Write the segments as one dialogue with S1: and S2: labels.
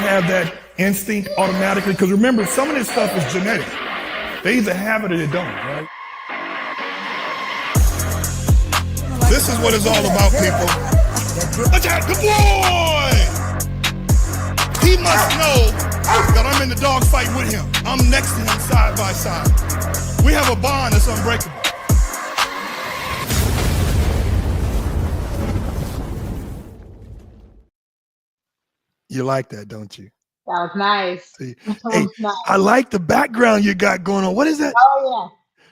S1: have that instinct automatically? Because remember, some of this stuff is genetic. They either have it or they don't, right? This is what it's all about, people. Attack the boy! He must know that I'm in the dog fight with him. I'm next to him side by side. We have a bond that's unbreakable. You like that, don't you?
S2: That was nice.
S1: See,
S2: That
S1: hey,
S2: was nice.
S1: I like the background you got going on. What is that?
S2: Oh,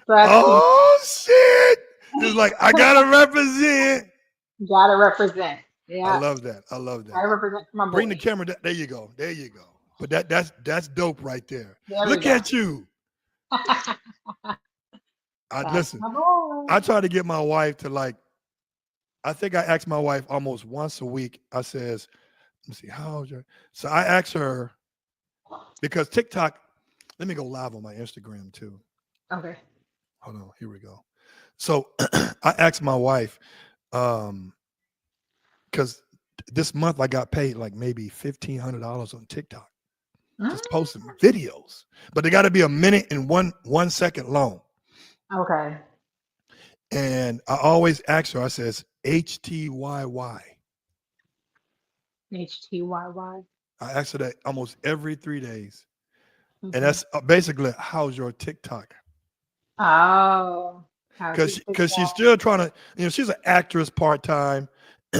S2: yeah.
S1: Oh, shit. It's like, I got to represent.
S2: Gotta represent. Yeah.
S1: I love that. I love that.
S2: I represent my boy.
S1: Bring the camera down. There you go. There you go. But that's dope right there.
S2: There
S1: Look at you. Listen, I try to get my wife to like, I think I ask my wife almost once a week. I says, let me see, how old you? So I ask her, because TikTok, let me go live on my Instagram too.
S2: Okay.
S1: Hold on, here we go. So I asked my wife, because this month I got paid like maybe $1,500 on TikTok. Just posting videos, but they got to be a minute and one second long.
S2: Okay.
S1: And I always ask her, I says, HTYY.
S2: HTYY.
S1: I ask her that almost every 3 days. And that's basically, how's your TikTok?
S2: Oh.
S1: Because she's still trying to, she's an actress part-time,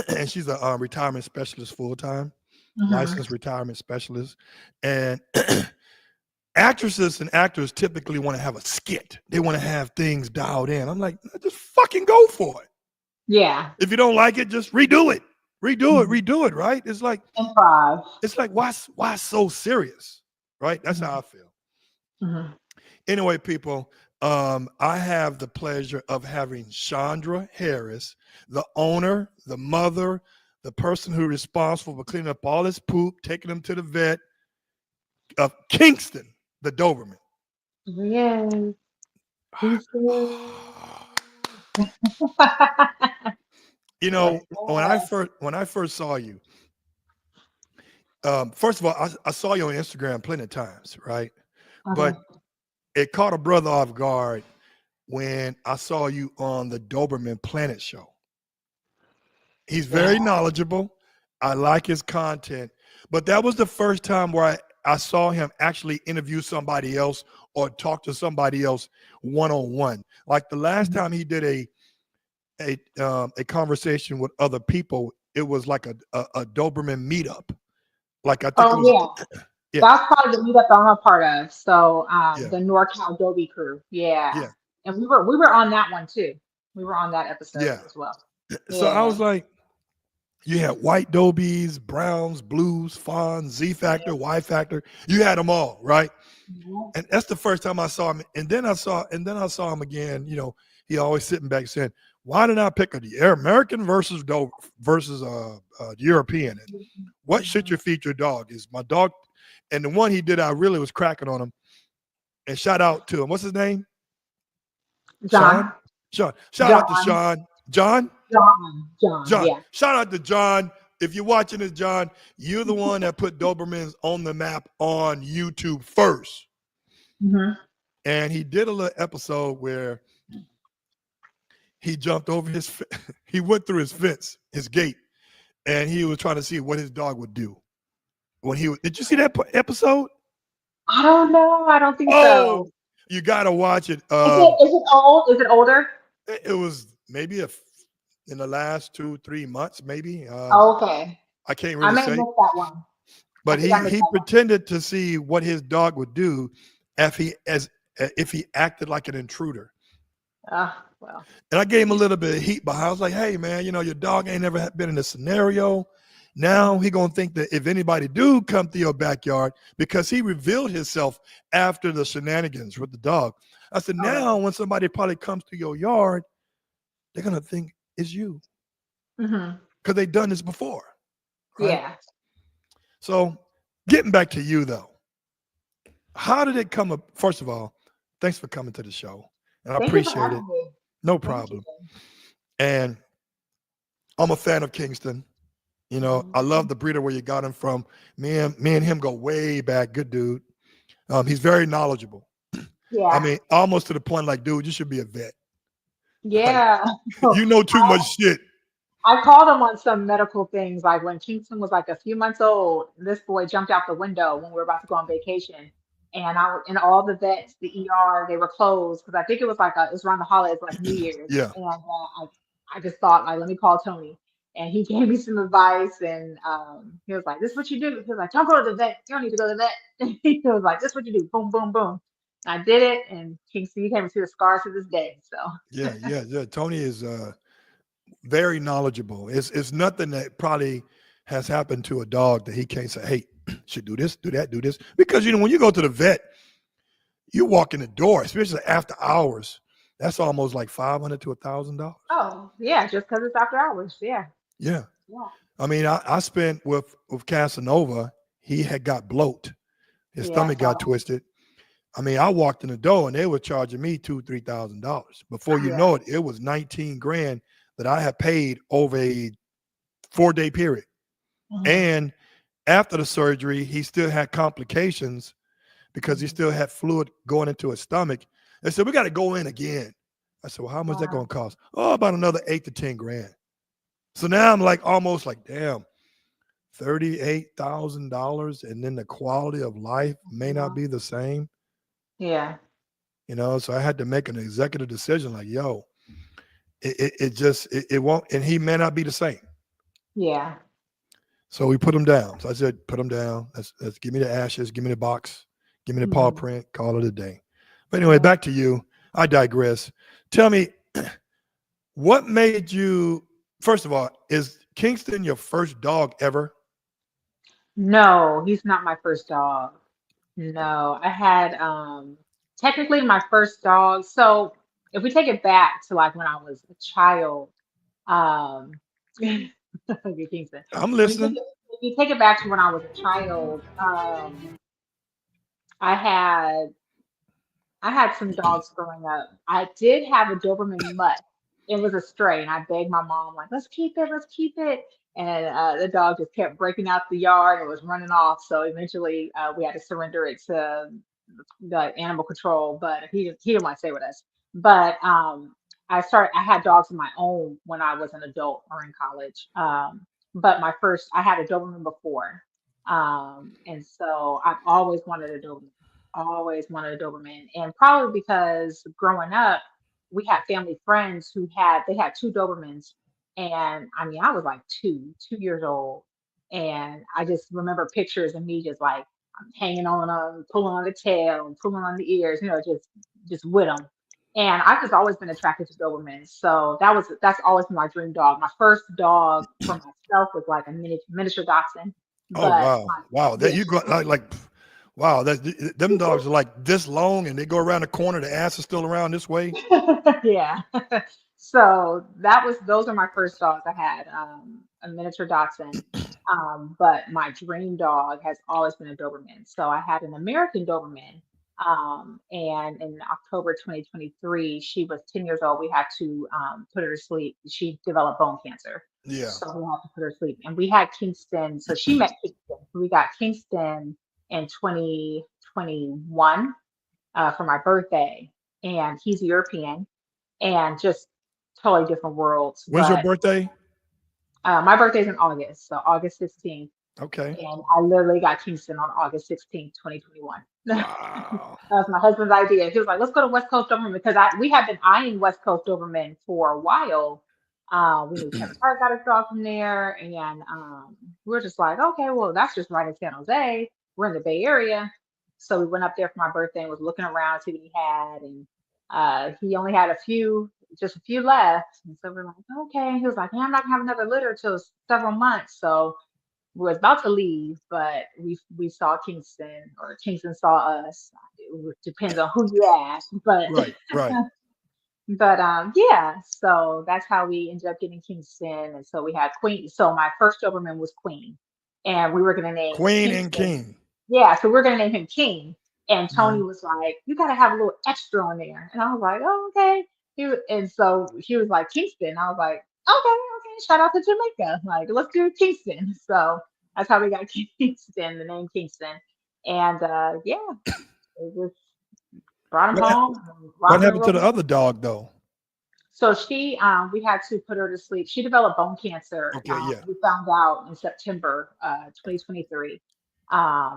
S1: and she's a retirement specialist full-time, licensed retirement specialist. And actresses and actors typically want to have a skit. They want to have things dialed in. I'm like, just fucking go for it.
S2: Yeah.
S1: If you don't like it, just redo it. Redo it, right? It's like
S2: improv.
S1: It's like, why so serious? Right? That's how I feel. Anyway, people, I have the pleasure of having Chandra Harris, the owner, the mother, the person who's responsible for cleaning up all this poop, taking them to the vet, of Kingston the Doberman.
S2: Yes.
S1: When I first saw you, first of all, I saw you on Instagram plenty of times, right? But it caught a brother off guard when I saw you on the Doberman Planet show. He's very knowledgeable. I like his content, but that was the first time where I saw him actually interview somebody else or talk to somebody else one-on-one. Like the last time he did a conversation with other people, it was like a Doberman meetup. Like I think
S2: yeah. That's part of the meetup I'm a part of. So the NorCal Dobie crew. Yeah. And we were on that one too. We were on that episode as well.
S1: So I was like, you had white Dobies, browns, blues, fawns, Z Factor, Y Factor. You had them all, right? And that's the first time I saw him. And then I saw him again. He always sitting back saying, "Why did I pick the American versus the European? And what should you feed your dog?" Is my dog, and the one he did, I really was cracking on him. And shout out to him. What's his name?
S2: John.
S1: Shout out to Sean. John.
S2: Yeah.
S1: Shout out to John. If you're watching this, John, you're the one that put Dobermans on the map on YouTube first. And he did a little episode where he jumped over he went through his fence, his gate, and he was trying to see what his dog would do. Did you see that episode?
S2: I don't know. I don't think so.
S1: You gotta watch it.
S2: Is it old? Is it older?
S1: It was maybe in the last 2-3 months, maybe.
S2: Okay.
S1: I can't really say.
S2: I may miss that one.
S1: But he pretended to see what his dog would do if he acted like an intruder.
S2: Well.
S1: And I gave him a little bit of heat behind. I was like, "Hey, man, your dog ain't never been in this scenario. Now he gonna think that if anybody do come to your backyard," because he revealed himself after the shenanigans with the dog. I said, now when somebody probably comes to your yard, they're gonna think it's you, because they've done this before. Right?
S2: Yeah.
S1: So getting back to you though, how did it come up? First of all, thanks for coming to the show, and I appreciate it. No problem. And I'm a fan of Kingston. You know, I love the breeder where you got him from. Me and him go way back. Good dude. He's very knowledgeable. I
S2: Yeah.
S1: mean, almost to the point like, dude, you should be a vet. Like,
S2: Yeah.
S1: you know too much shit.
S2: I called him on some medical things, like when Kingston was like a few months old. This boy jumped out the window when we were about to go on vacation, and all the vets, the ER, they were closed because I think it was like it was around the holidays, like New Year's,
S1: Yeah.
S2: and I just thought like, let me call Tony, and he gave me some advice, and he was like, "This is what you do." He was like, "Don't go to the vet. You don't need to go to the vet." He was like, "This is what you do. Boom, boom, boom." I did it, and Kingston, he came to the scars to this day. So
S1: Yeah. Tony is very knowledgeable. It's nothing that probably has happened to a dog that he can't say, hey, should do this, do that, do this. Because when you go to the vet, you walk in the door, especially after hours. That's almost like $500 to $1,000.
S2: oh yeah, just because it's after hours. Yeah.
S1: Yeah.
S2: Yeah.
S1: I mean, I spent with Casanova. He had got bloat. His
S2: Yeah.
S1: stomach got twisted. I mean, I walked in the door and they were charging me $2,000-$3,000. Before you know it, it was 19 grand that I had paid over a 4-day period. And after the surgery, he still had complications because he still had fluid going into his stomach. They said, we got to go in again. I said, well, how much is that going to cost? Oh, about another 8 to 10 grand. So now I'm like, almost like, damn, $38,000. And then the quality of life may not be the same.
S2: Yeah.
S1: So I had to make an executive decision like, yo, it won't, and he may not be the same.
S2: Yeah.
S1: So we put him down. So I said, put him down. Let's give me the ashes, give me the box, give me the paw print, call it a day. But anyway, back to you. I digress. Tell me, what made you, first of all, is Kingston your first dog ever?
S2: No, he's not my first dog. No, I had technically my first dog. So if we take it back to like when I was a child, um okay, Kingston.
S1: I'm listening.
S2: If you take it back to when I was a child, I had I had some dogs growing up. I did have a Doberman mutt. It was a stray, and I begged my mom, like, let's keep it, let's keep it. And the dog just kept breaking out the yard and was running off. So eventually, we had to surrender it to the animal control. But he didn't want to stay with us. But I had dogs of my own when I was an adult or in college. But I had a Doberman before, and so I've always wanted a Doberman, always wanted a Doberman. And probably because growing up, we had family friends they had two Dobermans. And I mean, I was like 2 years old. And I just remember pictures of me just like hanging on them, pulling on the tail and pulling on the ears, just with them. And I've just always been attracted to Dobermans. So that's always been my dream dog. My first dog for myself was like a miniature Dachshund.
S1: Oh,
S2: But
S1: wow. That
S2: yeah,
S1: you go like wow, them dogs are like this long and they go around the corner, the ass is still around this way.
S2: yeah. So those are my first dogs. I had a miniature Dachshund. But my dream dog has always been a Doberman. So I had an American Doberman. And in October 2023, she was 10 years old. We had to put her to sleep. She developed bone cancer.
S1: Yeah.
S2: So we had to put her to sleep. And we had Kingston. So she met Kingston. We got Kingston in 2021 for my birthday. And he's European and just totally different worlds.
S1: When's your
S2: But
S1: birthday?
S2: my birthday's in August, so August 16th.
S1: Okay.
S2: And I literally got Kingston on August 16th, 2021.
S1: Wow.
S2: That was my husband's idea. He was like, let's go to West Coast Doberman because we had been eyeing West Coast Doberman for a while. We knew Kevin Hart got his dog from there. And we were just like, okay, well, that's just right in San Jose. We're in the Bay Area. So we went up there for my birthday and was looking around, see what he had. And he only had just a few left. And so we're like, okay. He was like, yeah, I'm not gonna have another litter till several months. So we was about to leave, but we saw Kingston, or Kingston saw us. It depends on who you ask, but
S1: Right.
S2: yeah. So that's how we ended up getting Kingston, and so we had Queen. So my first Doberman was Queen, and we were gonna name
S1: Queen and
S2: Kingston.
S1: King.
S2: Yeah, so we're gonna name him King. And Tony was like, "You gotta have a little extra on there," and I was like, "Oh, okay." And so he was like Kingston. I was like, Okay. Shout out to Jamaica. Like, let's do Kingston. So that's how we got Kingston, the name Kingston. And yeah, it just brought him
S1: What hap-
S2: home, and
S1: what
S2: rocked and
S1: happened to
S2: rolled.
S1: the other dog though?
S2: So she, we had to put her to sleep. She developed bone cancer.
S1: Okay, yeah.
S2: We found out in September, 2023.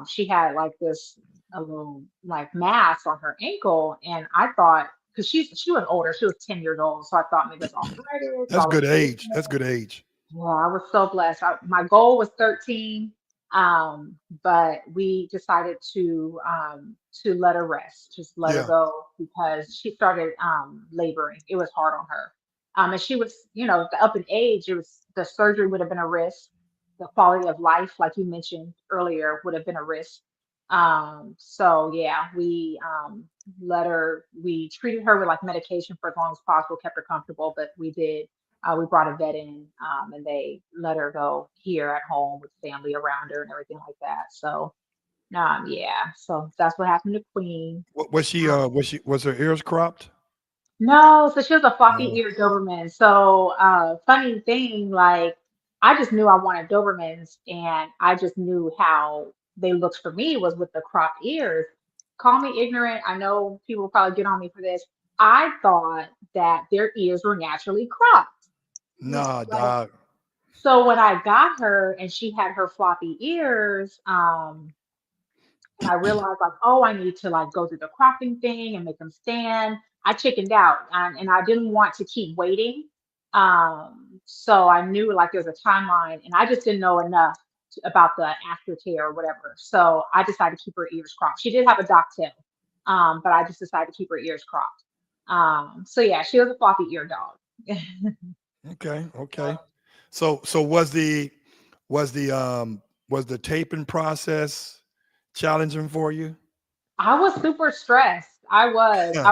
S2: She had like this a little like mass on her ankle, and I thought because she was older, she was 10 years old, so I thought maybe it's arthritis. So
S1: That's
S2: I was
S1: good
S2: treating
S1: age. That's good age.
S2: yeah, I was so blessed. My goal was 13, but we decided to let her rest, just let her
S1: Yeah,
S2: go because she started laboring. It was hard on her. And she was, up in age, it was the surgery would have been a risk. The quality of life, like you mentioned earlier, would have been a risk. So yeah, we treated her with like medication for as long as possible, kept her comfortable, but we brought a vet in, and they let her go here at home with family around her and everything like that. So, yeah, so that's what happened to Queen.
S1: was she?
S2: Um,
S1: Was her ears cropped?
S2: no, so she was a floppy
S1: No.
S2: eared Doberman. So, funny thing, like I just knew I wanted Dobermans, and I just knew how they looked for me was with the cropped ears. Call me ignorant. I know people will probably get on me for this. I thought that their ears were naturally cropped.
S1: Nah,
S2: Like,
S1: dog.
S2: so when I got her and she had her floppy ears, and I realized like, oh, I need to like go through the cropping thing and make them stand. I chickened out, and I didn't want to keep waiting. So I knew like there's a timeline, and I just didn't know enough about the aftercare or whatever. So I decided to keep her ears cropped. She did have a dock tail, but I just decided to keep her ears cropped. So yeah, she was a floppy ear dog.
S1: Okay,
S2: So
S1: okay. So was the taping process challenging for you?
S2: I was super stressed. I
S1: Yeah,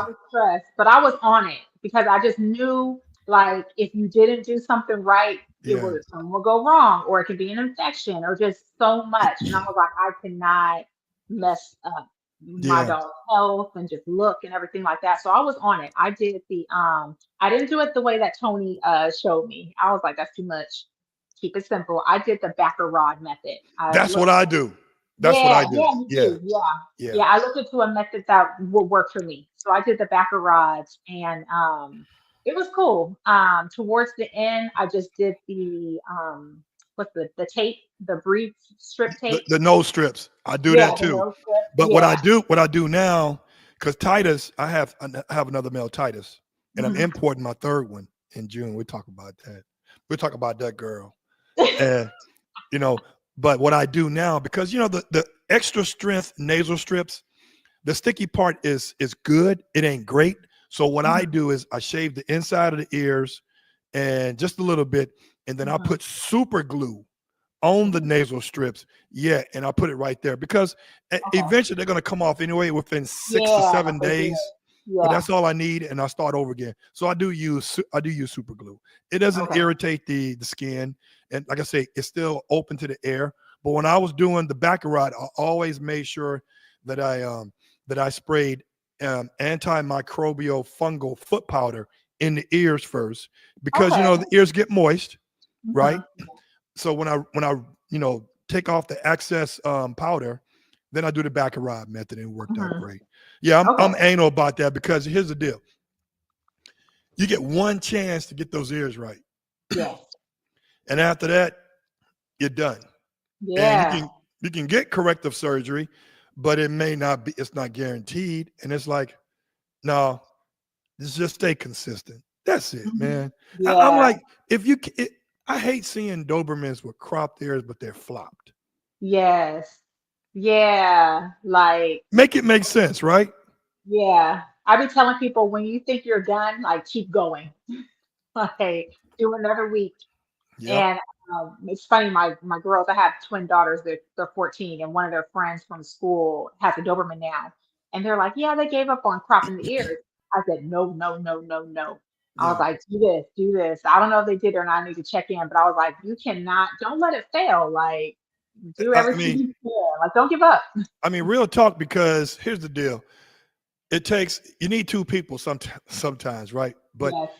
S2: was stressed, but I was on it because I just knew like if you didn't do something right,
S1: yeah,
S2: something will go wrong, or it could be an infection, or just so much. And I was like, I cannot mess up my
S1: yeah.
S2: dog's health and just look and everything like that. So I was on it. I didn't do it the way that Tony showed me. I was like, that's too much. Keep it simple. I did the backer rod method. I
S1: That's what
S2: looked
S1: I do. That's what
S2: yeah,
S1: I do.
S2: yeah, me
S1: Yeah,
S2: too. Yeah.
S1: yeah.
S2: Yeah, I looked into a method that would work for me. So I did the backer rods, and it was cool. Towards the end, I just did the what's the tape, the brief strip tape.
S1: The nose strips. I do
S2: Yeah,
S1: that
S2: the
S1: too.
S2: nose strip.
S1: But
S2: Yeah.
S1: what I do now, because Titus, I have another male Titus, and I'm
S2: Hmm.
S1: importing my third one in June. We'll talk about that. We'll talk about that girl. And you know, but what I do now, because the extra strength nasal strips, the sticky part is good. It ain't great. So what I
S2: Hmm.
S1: do is I shave the inside of the ears and just a little bit, and then I
S2: Hmm.
S1: put super glue on the
S2: Hmm.
S1: nasal strips. Yeah, and I put it right there because
S2: Okay.
S1: eventually they're gonna come off anyway within six to
S2: Yeah,
S1: seven
S2: they did.
S1: days. But
S2: Yeah.
S1: that's all I need, and I start over again. So I do use super glue. It doesn't
S2: Okay.
S1: irritate the skin, and like I say, it's still open to the air. But when I was doing the Baccarat, I always made sure that I sprayed antimicrobial fungal foot powder in the ears first because
S2: Okay.
S1: the ears get moist, right?
S2: Hmm.
S1: So when I take off the excess powder, then I do the Baccarat method and it worked out
S2: Hmm.
S1: great. Yeah, I'm
S2: Okay.
S1: anal about that because here's the deal: you get one chance to get those ears right,
S2: Yes.
S1: and after that, you're done. And
S2: Yeah.
S1: you can get corrective surgery, but it may not be. It's not guaranteed, and it's like no, just stay consistent. That's it,
S2: Hmm.
S1: man. I'm
S2: Yeah.
S1: like, if you, I hate seeing Dobermans with cropped ears, but they're flopped.
S2: Yes. Yeah. Like,
S1: Make it make sense, right?
S2: yeah. I be telling people when you think you're done, like keep going. Like do another week.
S1: Yep.
S2: And it's funny, my girls, I have twin daughters, they're 14, and one of their friends from school has a Doberman now. And they're like, yeah, they gave up on cropping the ears. I said, no, no, no, no, no. I was
S1: Yeah.
S2: like, do this, do this. I don't know if they did or not. I need to check in, but I was like, you cannot, don't let it fail. Like, do
S1: I
S2: everything
S1: mean,
S2: you can. Like, don't give up.
S1: real talk. Because here's the deal: you need two people sometimes, right? But
S2: Yes.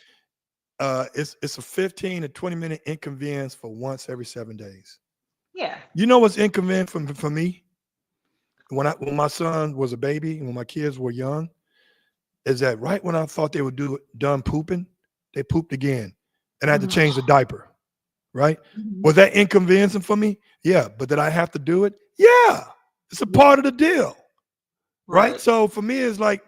S1: It's a 15 to 20-minute inconvenience for once every 7 days.
S2: Yeah.
S1: You know what's inconvenient for me when my son was a baby and when my kids were young is that right when I thought they would do done pooping, they pooped again, and I had to
S2: Hmm.
S1: change the diaper. Right?
S2: Hmm.
S1: Was that inconveniencing for me? Yeah, but did I have to do it? Yeah, it's a
S2: Yeah.
S1: part of the deal. Right?
S2: Right.
S1: So for me, it's like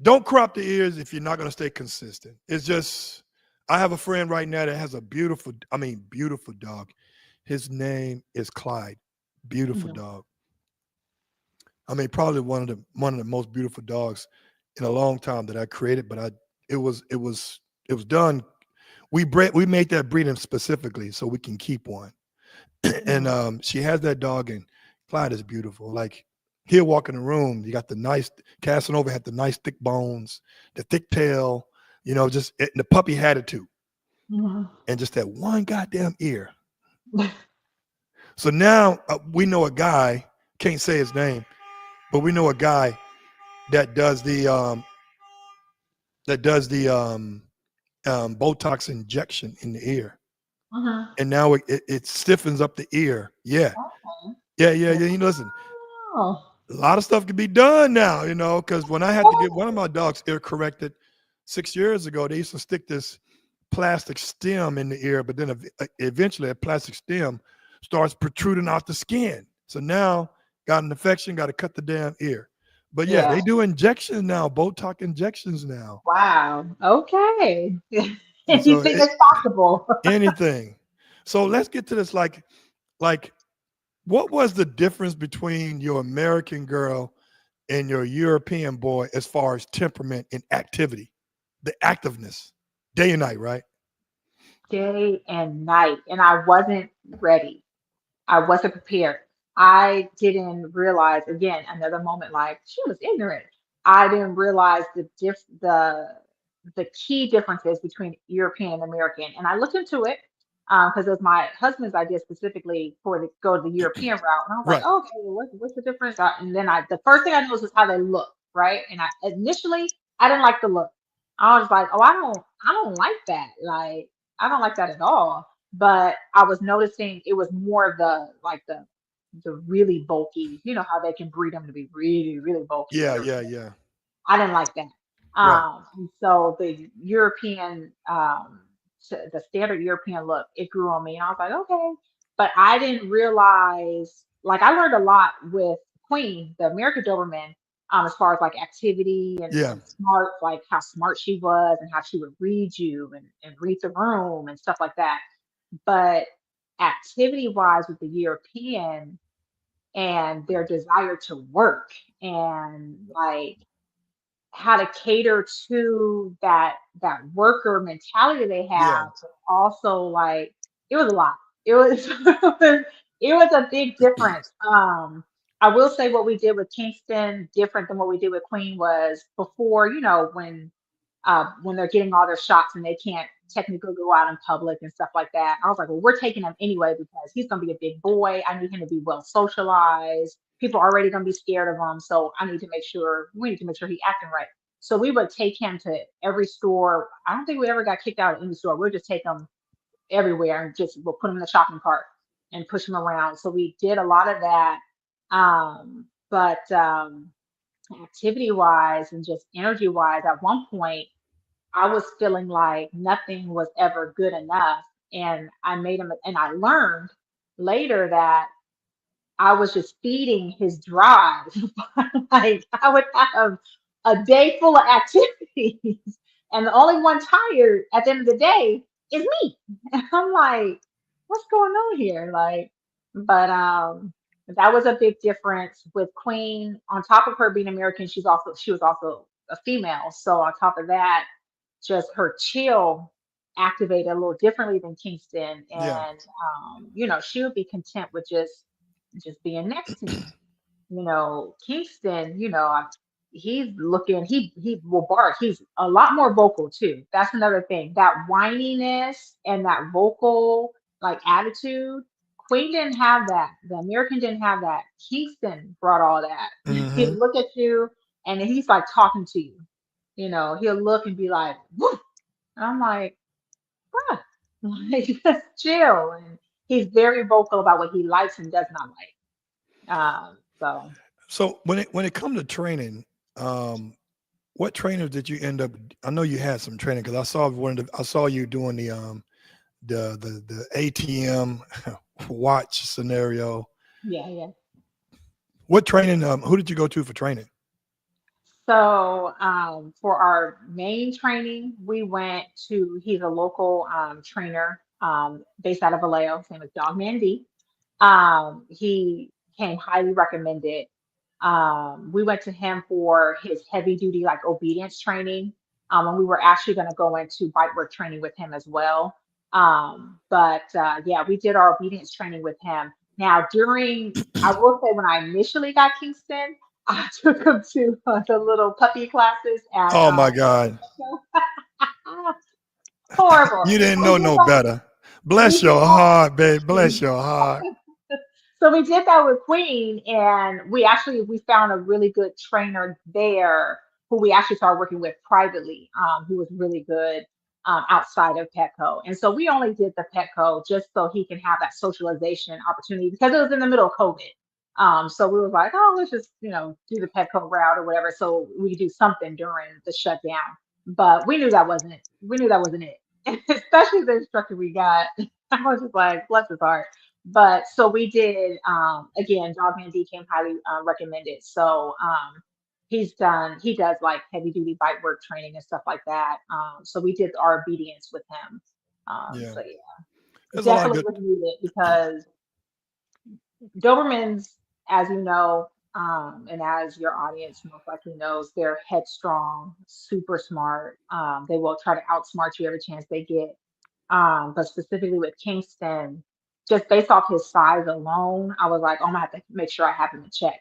S1: don't crop the ears if you're not going to stay consistent. It's just I have a friend right now that has a beautiful, I mean, beautiful dog. His name is Clyde. Beautiful
S2: Hmm.
S1: dog. I mean, probably one of the most beautiful dogs in a long time that I created. But it was done. We made that breeding specifically so we can keep one. And
S2: Hmm.
S1: she has that dog, and Clyde is beautiful. Like he'll walk in the room. You got the nice Casanova had the nice thick bones, the thick tail. The puppy had it too,
S2: Hmm.
S1: and just that one goddamn ear. So now we know a guy, can't say his name, but we know a guy that does the Botox injection in the ear,
S2: Hmm.
S1: and now it stiffens up the ear. Yeah,
S2: Okay.
S1: yeah, yeah, yeah. Listen,
S2: Wow.
S1: a lot of stuff can be done now, because when I had to get one of my dogs ear corrected 6 years ago, they used to stick this plastic stem in the ear, but then eventually a plastic stem starts protruding out the skin. So now got an infection, got to cut the damn ear. But yeah,
S2: Yeah.
S1: they do injections now, Botox injections now.
S2: Wow. Okay.
S1: And so
S2: Anything is possible.
S1: anything. So let's get to this. Like, what was the difference between your American girl and your European boy as far as temperament and activity, the activeness, day and night, right?
S2: Day and night. And I wasn't ready. I wasn't prepared. I didn't realize, again, another moment like she was ignorant. I didn't realize the key differences between European and American. And I looked into it because it was my husband's idea specifically for the go to the European route. And I was like,
S1: Right.
S2: oh, okay, well, what's the difference? And then the first thing I noticed was how they look, right? And I initially I didn't like the look. I was like, oh, I don't like that. Like, I don't like that at all. But I was noticing it was more of the really bulky, how they can breed them to be really, really bulky and
S1: Yeah, yeah,
S2: everything.
S1: yeah.
S2: I didn't like that.
S1: Right.
S2: And so the European, the standard European look, it grew on me, and I was like, okay. But I didn't realize, like, I learned a lot with Queen, the American Doberman, as far as like activity
S1: Yeah.
S2: and smart, like how smart she was and how she would read you and read the room and stuff like that. But activity wise with the European and their desire to work and like how to cater to that worker mentality they
S1: Yeah.
S2: have, but also like it was a lot. It was it was a big difference. I will say what we did with Kingston different than what we did with Queen was before, when they're getting all their shots and they can't technically go out in public and stuff like that. I was like, well, we're taking him anyway because he's going to be a big boy. I need him to be well socialized. People are already going to be scared of him, so we need to make sure he's acting right. So we would take him to every store. I don't think we ever got kicked out of any store. We'd just take him everywhere and just we'll put him in the shopping cart and push him around. So we did a lot of that. But activity wise and just energy wise, at one point I was feeling like nothing was ever good enough. And I made him, and I learned later that I was just feeding his drive. Like I would have a day full of activities, and the only one tired at the end of the day is me. And I'm like, what's going on here? Like, but that was a big difference with Queen. On top of her being American, she was also a female. So on top of that, just her chill activated a little differently than Kingston,
S1: Yeah.
S2: and she would be content with just being next to me. Kingston, he's looking, he will bark. He's a lot more vocal too. That's another thing. That whininess and that vocal like attitude. Queen didn't have that. The American didn't have that. Kingston brought all that. He'd look at you and he's like talking to you. He'll look and be like, "Woof," And I'm like, huh, like just chill. And he's very vocal about what he likes and does not like. So
S1: So when it comes to training, um, what trainers did you end up? I know you had some training because I saw you doing the ATM watch scenario.
S2: yeah, yeah.
S1: What training? Who did you go to for training?
S2: So for our main training, we went to, he's a local trainer based out of Vallejo. His name is Dogman D. He came highly recommended. We went to him for his heavy duty like obedience training. And we were actually going to go into bite work training with him as well. But yeah, we did our obedience training with him. Now, I will say when I initially got Kingston, I took him to the little puppy classes at
S1: Oh my God,
S2: horrible.
S1: you didn't
S2: We
S1: know
S2: did
S1: no
S2: that.
S1: better.
S2: We
S1: Bless
S2: did
S1: your heart, babe. Bless your heart.
S2: So we did that with Queen, and we found a really good trainer there who we actually started working with privately, who was really good outside of Petco. And so we only did the Petco just so he can have that socialization opportunity because it was in the middle of COVID. So we were like, oh, let's just do the Petco route or whatever, so we could do something during the shutdown. But we knew that wasn't it, especially the instructor we got. I was just like, bless his heart. But so we did, again, Dogman D came highly recommended. So he does like heavy duty bite work training and stuff like that. So we did our obedience with him.
S1: Yeah,
S2: So yeah,
S1: there's a lot of
S2: definitely
S1: good.
S2: was needed because Dobermans, as you know, and as your audience most likely knows, they're headstrong, super smart. They will try to outsmart you every chance they get. But specifically with Kingston, just based off his size alone, I was like, oh, I'm gonna have to make sure I have him in check.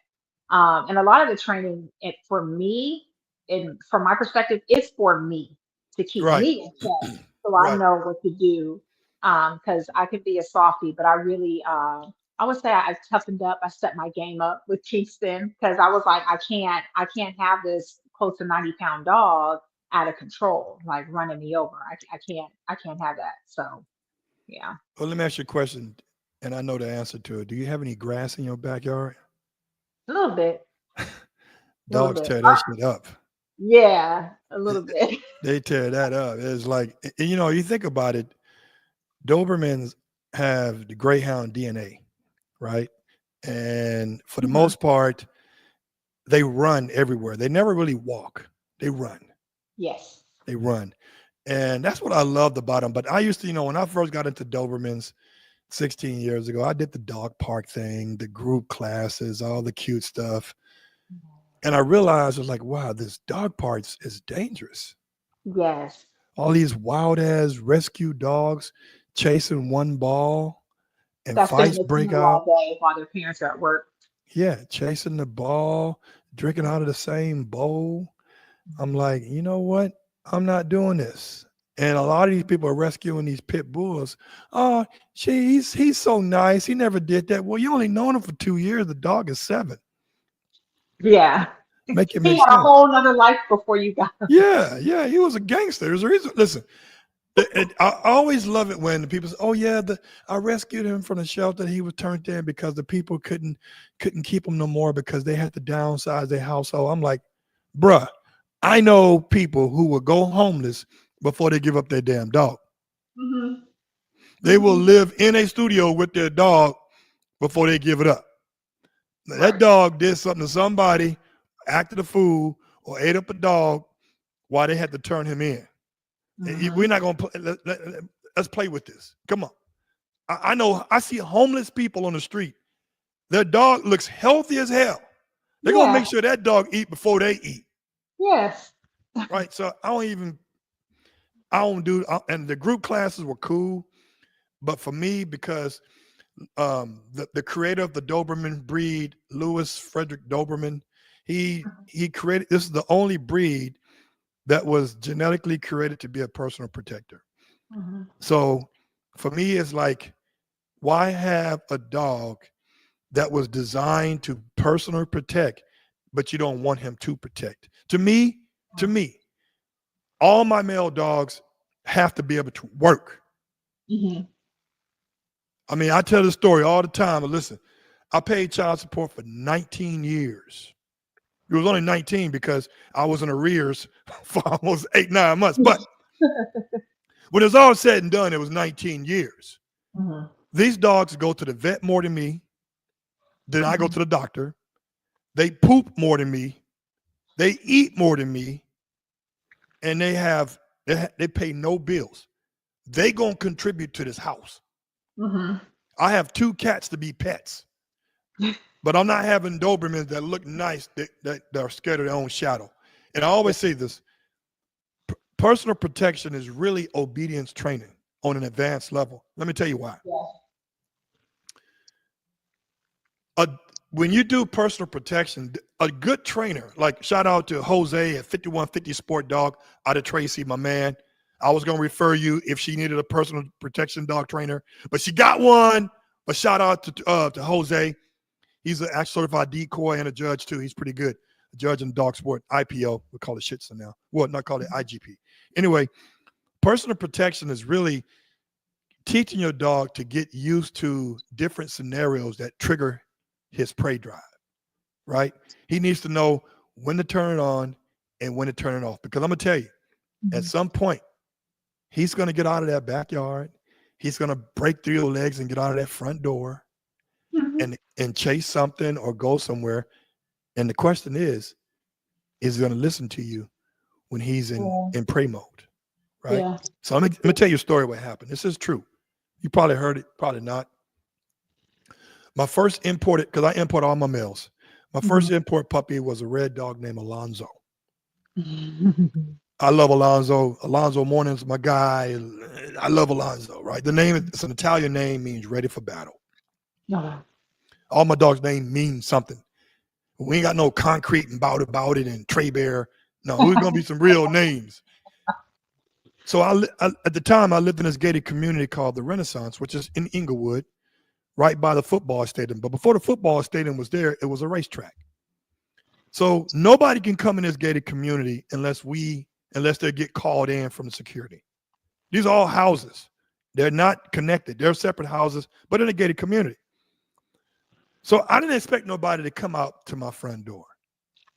S2: And a lot of the training, for me, and from my perspective, it's for me to keep
S1: Right,
S2: me in check, so I
S1: right.
S2: know what to do. Because I could be a softie, but I would say I toughened up. I stepped my game up with Kingston because I was like, I can't have this close to 90-pound dog out of control, like running me over. I can't have that. So yeah,
S1: Well, let me ask you a question, and I know the answer to it. Do you have any grass in your backyard?
S2: a little bit, a little
S1: Dogs
S2: bit.
S1: tear that shit up.
S2: Yeah, a little bit.
S1: They tear that up. It's like, you think about it, Dobermans have the Greyhound DNA, right? And for the
S2: Mhm.
S1: most part, they run everywhere. They never really walk. They run.
S2: Yes.
S1: They run. And that's what I loved about them. But I used to, when I first got into Dobermans 16 years ago, I did the dog park thing, the group classes, all the cute stuff. And I realized I was like, wow, this dog parks is dangerous.
S2: Yes.
S1: All these wild ass rescue dogs chasing one ball and
S2: That spend
S1: fights
S2: the
S1: break
S2: kennel
S1: out.
S2: all day while their parents are at work.
S1: Yeah, chasing the ball, drinking out of the same bowl. I'm like, you know what? I'm not doing this. And a lot of these people are rescuing these pit bulls. Oh, he's so nice. He never did that. Well, you only known him for 2 years. The dog is 7.
S2: Yeah.
S1: Make it
S2: He
S1: make
S2: had a
S1: sense.
S2: whole nother life before you got him.
S1: Yeah, yeah, he was a gangster. There's a reason. Listen, I always love it when the people say, "Oh yeah, I rescued him from the shelter. He was turned in because the people couldn't keep him no more because they had to downsize their household." I'm like, bruh, I know people who will go homeless before they give up their damn dog.
S2: Hmm.
S1: They will
S2: Hmm.
S1: live in a studio with their dog before they give it up. Now, that
S2: Right.
S1: dog did something to somebody, acted a fool, or ate up a dog while they had to turn him in. We're
S2: Hmm.
S1: not gonna play. Let's play with this. Come on. I know. I see homeless people on the street. Their dog looks healthy as hell. They're gonna
S2: Yeah.
S1: make sure that dog eat before they eat.
S2: Yes.
S1: Right. So I don't do. And the group classes were cool, but for me, because the creator of the Doberman breed, Louis Frederick Doberman, he created. This is the only breed that was genetically created to be a personal protector.
S2: Hmm.
S1: So for me, it's like, why have a dog that was designed to personally protect, but you don't want him to protect? To me, all my male dogs have to be able to work.
S2: Mm-hmm.
S1: I mean, I tell this story all the time. But listen, I paid child support for 19 years. It was only 19 because I was in arrears for almost 8-9 months. But when it's all said and done, it was 19 years.
S2: Mm-hmm.
S1: These dogs go to the vet more than me. Then I go to the doctor. They poop more than me. They eat more than me. And they pay no bills. They gonna contribute to this house.
S2: Mm-hmm.
S1: I have 2 cats to be pets, but I'm not having Dobermans that look nice that are scared of their own shadow. And I always say this: personal protection is really obedience training on an advanced level. Let me tell you why.
S2: Yeah.
S1: When you do personal protection, a good trainer, like shout out to Jose at 5150 Sport Dog out of Tracy, my man. I was going to refer you if she needed a personal protection dog trainer, but she got one. But shout out to Jose. He's an actual certified decoy and a judge too. He's pretty good. A judge in dog sport, IPO. We call it Shitson now. Well, not call it IGP. Anyway, personal protection is really teaching your dog to get used to different scenarios that trigger his prey drive, right? He needs to know when to turn it on and when to turn it off. Because I'm going to tell you, at some point, he's going to get out of that backyard. He's going to break through your legs and get out of that front door and chase something or go somewhere. And the question is he going to listen to you when he's in prey mode, right? Yeah. So let me tell you a story what happened. This is true. You probably heard it, probably not. My first imported, because I import all my males. My first import puppy was a red dog named Alonzo. I love Alonzo. Alonzo Morning's my guy. I love Alonzo, right? The name, it's an Italian name, means ready for battle. All my dogs' name means something. We ain't got no concrete and bout about it and Trey Bear. No, we're going to be some real names. So at the time, I lived in this gated community called the Renaissance, which is in Inglewood, right by the football stadium. But before the football stadium was there, it was a racetrack. So nobody can come in this gated community unless they get called in from the security. These are all houses. They're not connected. They're separate houses, but in a gated community. So I didn't expect nobody to come out to my front door.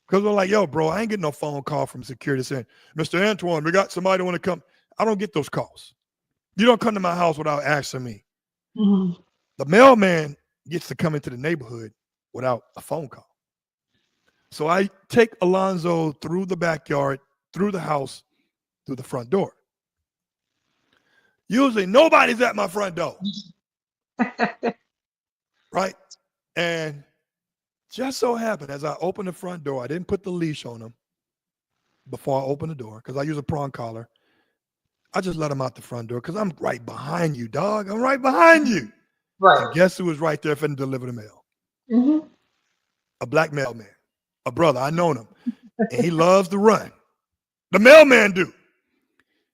S1: Because we're like, yo, bro, I ain't getting no phone call from security saying, Mr. Antoine, we got somebody want to come. I don't get those calls. You don't come to my house without asking me. The mailman gets to come into the neighborhood without a phone call. So I take Alonzo through the backyard, through the house, through the front door. Usually nobody's at my front door. Right? And just so happened, as I opened the front door, I didn't put the leash on him before I opened the door because I use a prong collar. I just let him out the front door because I'm right behind you, dog. I'm right behind you. Right. And guess who was right there for him to deliver the mail? A black mailman, a brother. I known him. And he loves to run. The mailman do.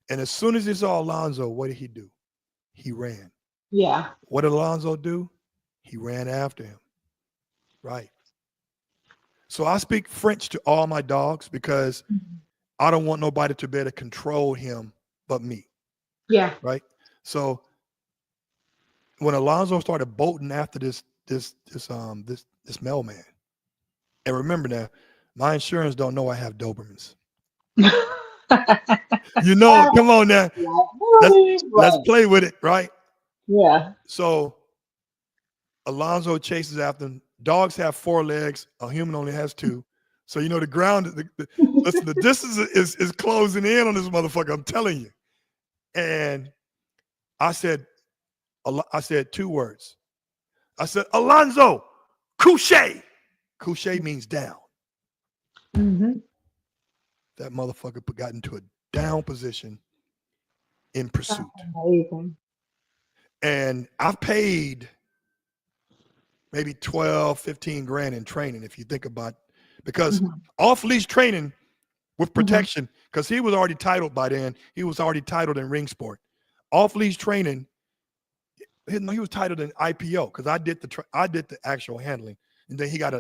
S1: And as soon as he saw Alonzo, what did he do? He ran. Yeah. What did Alonzo do? He ran after him. Right. So I speak French to all my dogs because I don't want nobody to be able to control him but me. Yeah. Right. So when Alonzo started bolting after this mailman, and remember now, my insurance don't know I have Dobermans. You know, come on now. Let's play with it, right? Yeah. So Alonzo chases after him. Dogs have 4 legs. A human only has 2. So, you know, the ground, listen, the distance is closing in on this motherfucker. I'm telling you. And I said 2 words. I said, Alonzo, couche. Couche means down. That motherfucker got into a down position in pursuit. Amazing. And I've paid maybe 12, 15 grand in training, if you think about it. Because off-leash training with protection, because he was already titled by then. He was already titled in ring sport. Off-leash training, he was titled in IPO because I did the actual handling. And then he got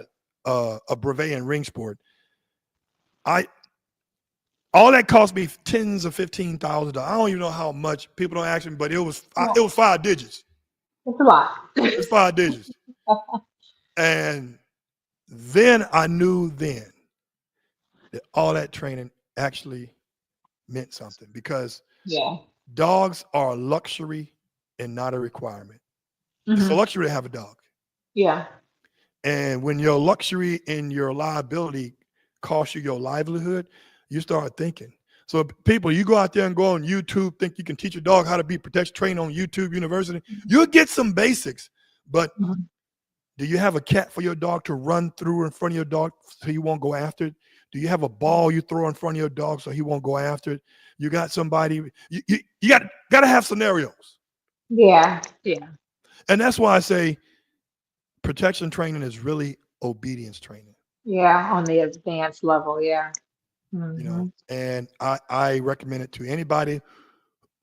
S1: a brevet in ring sport. All that cost me tens of $15,000. I don't even know how much. People don't ask me, but it was 5 digits.
S2: It's a lot.
S1: It's 5 digits. And then I knew then that all that training actually meant something, because
S2: Yeah.
S1: dogs are a luxury and not a requirement. It's a luxury to have a dog.
S2: Yeah.
S1: And when your luxury and your liability cost you your livelihood, you start thinking. So people, you go out there and go on YouTube, think you can teach a dog how to be protection trained on YouTube University. You'll get some basics, but do you have a cat for your dog to run through in front of your dog so he won't go after it? Do you have a ball you throw in front of your dog so he won't go after it? You got somebody, you got to have scenarios.
S2: Yeah. Yeah.
S1: And that's why I say protection training is really obedience training.
S2: Yeah. On the advanced level. Yeah.
S1: You know, and I recommend it to anybody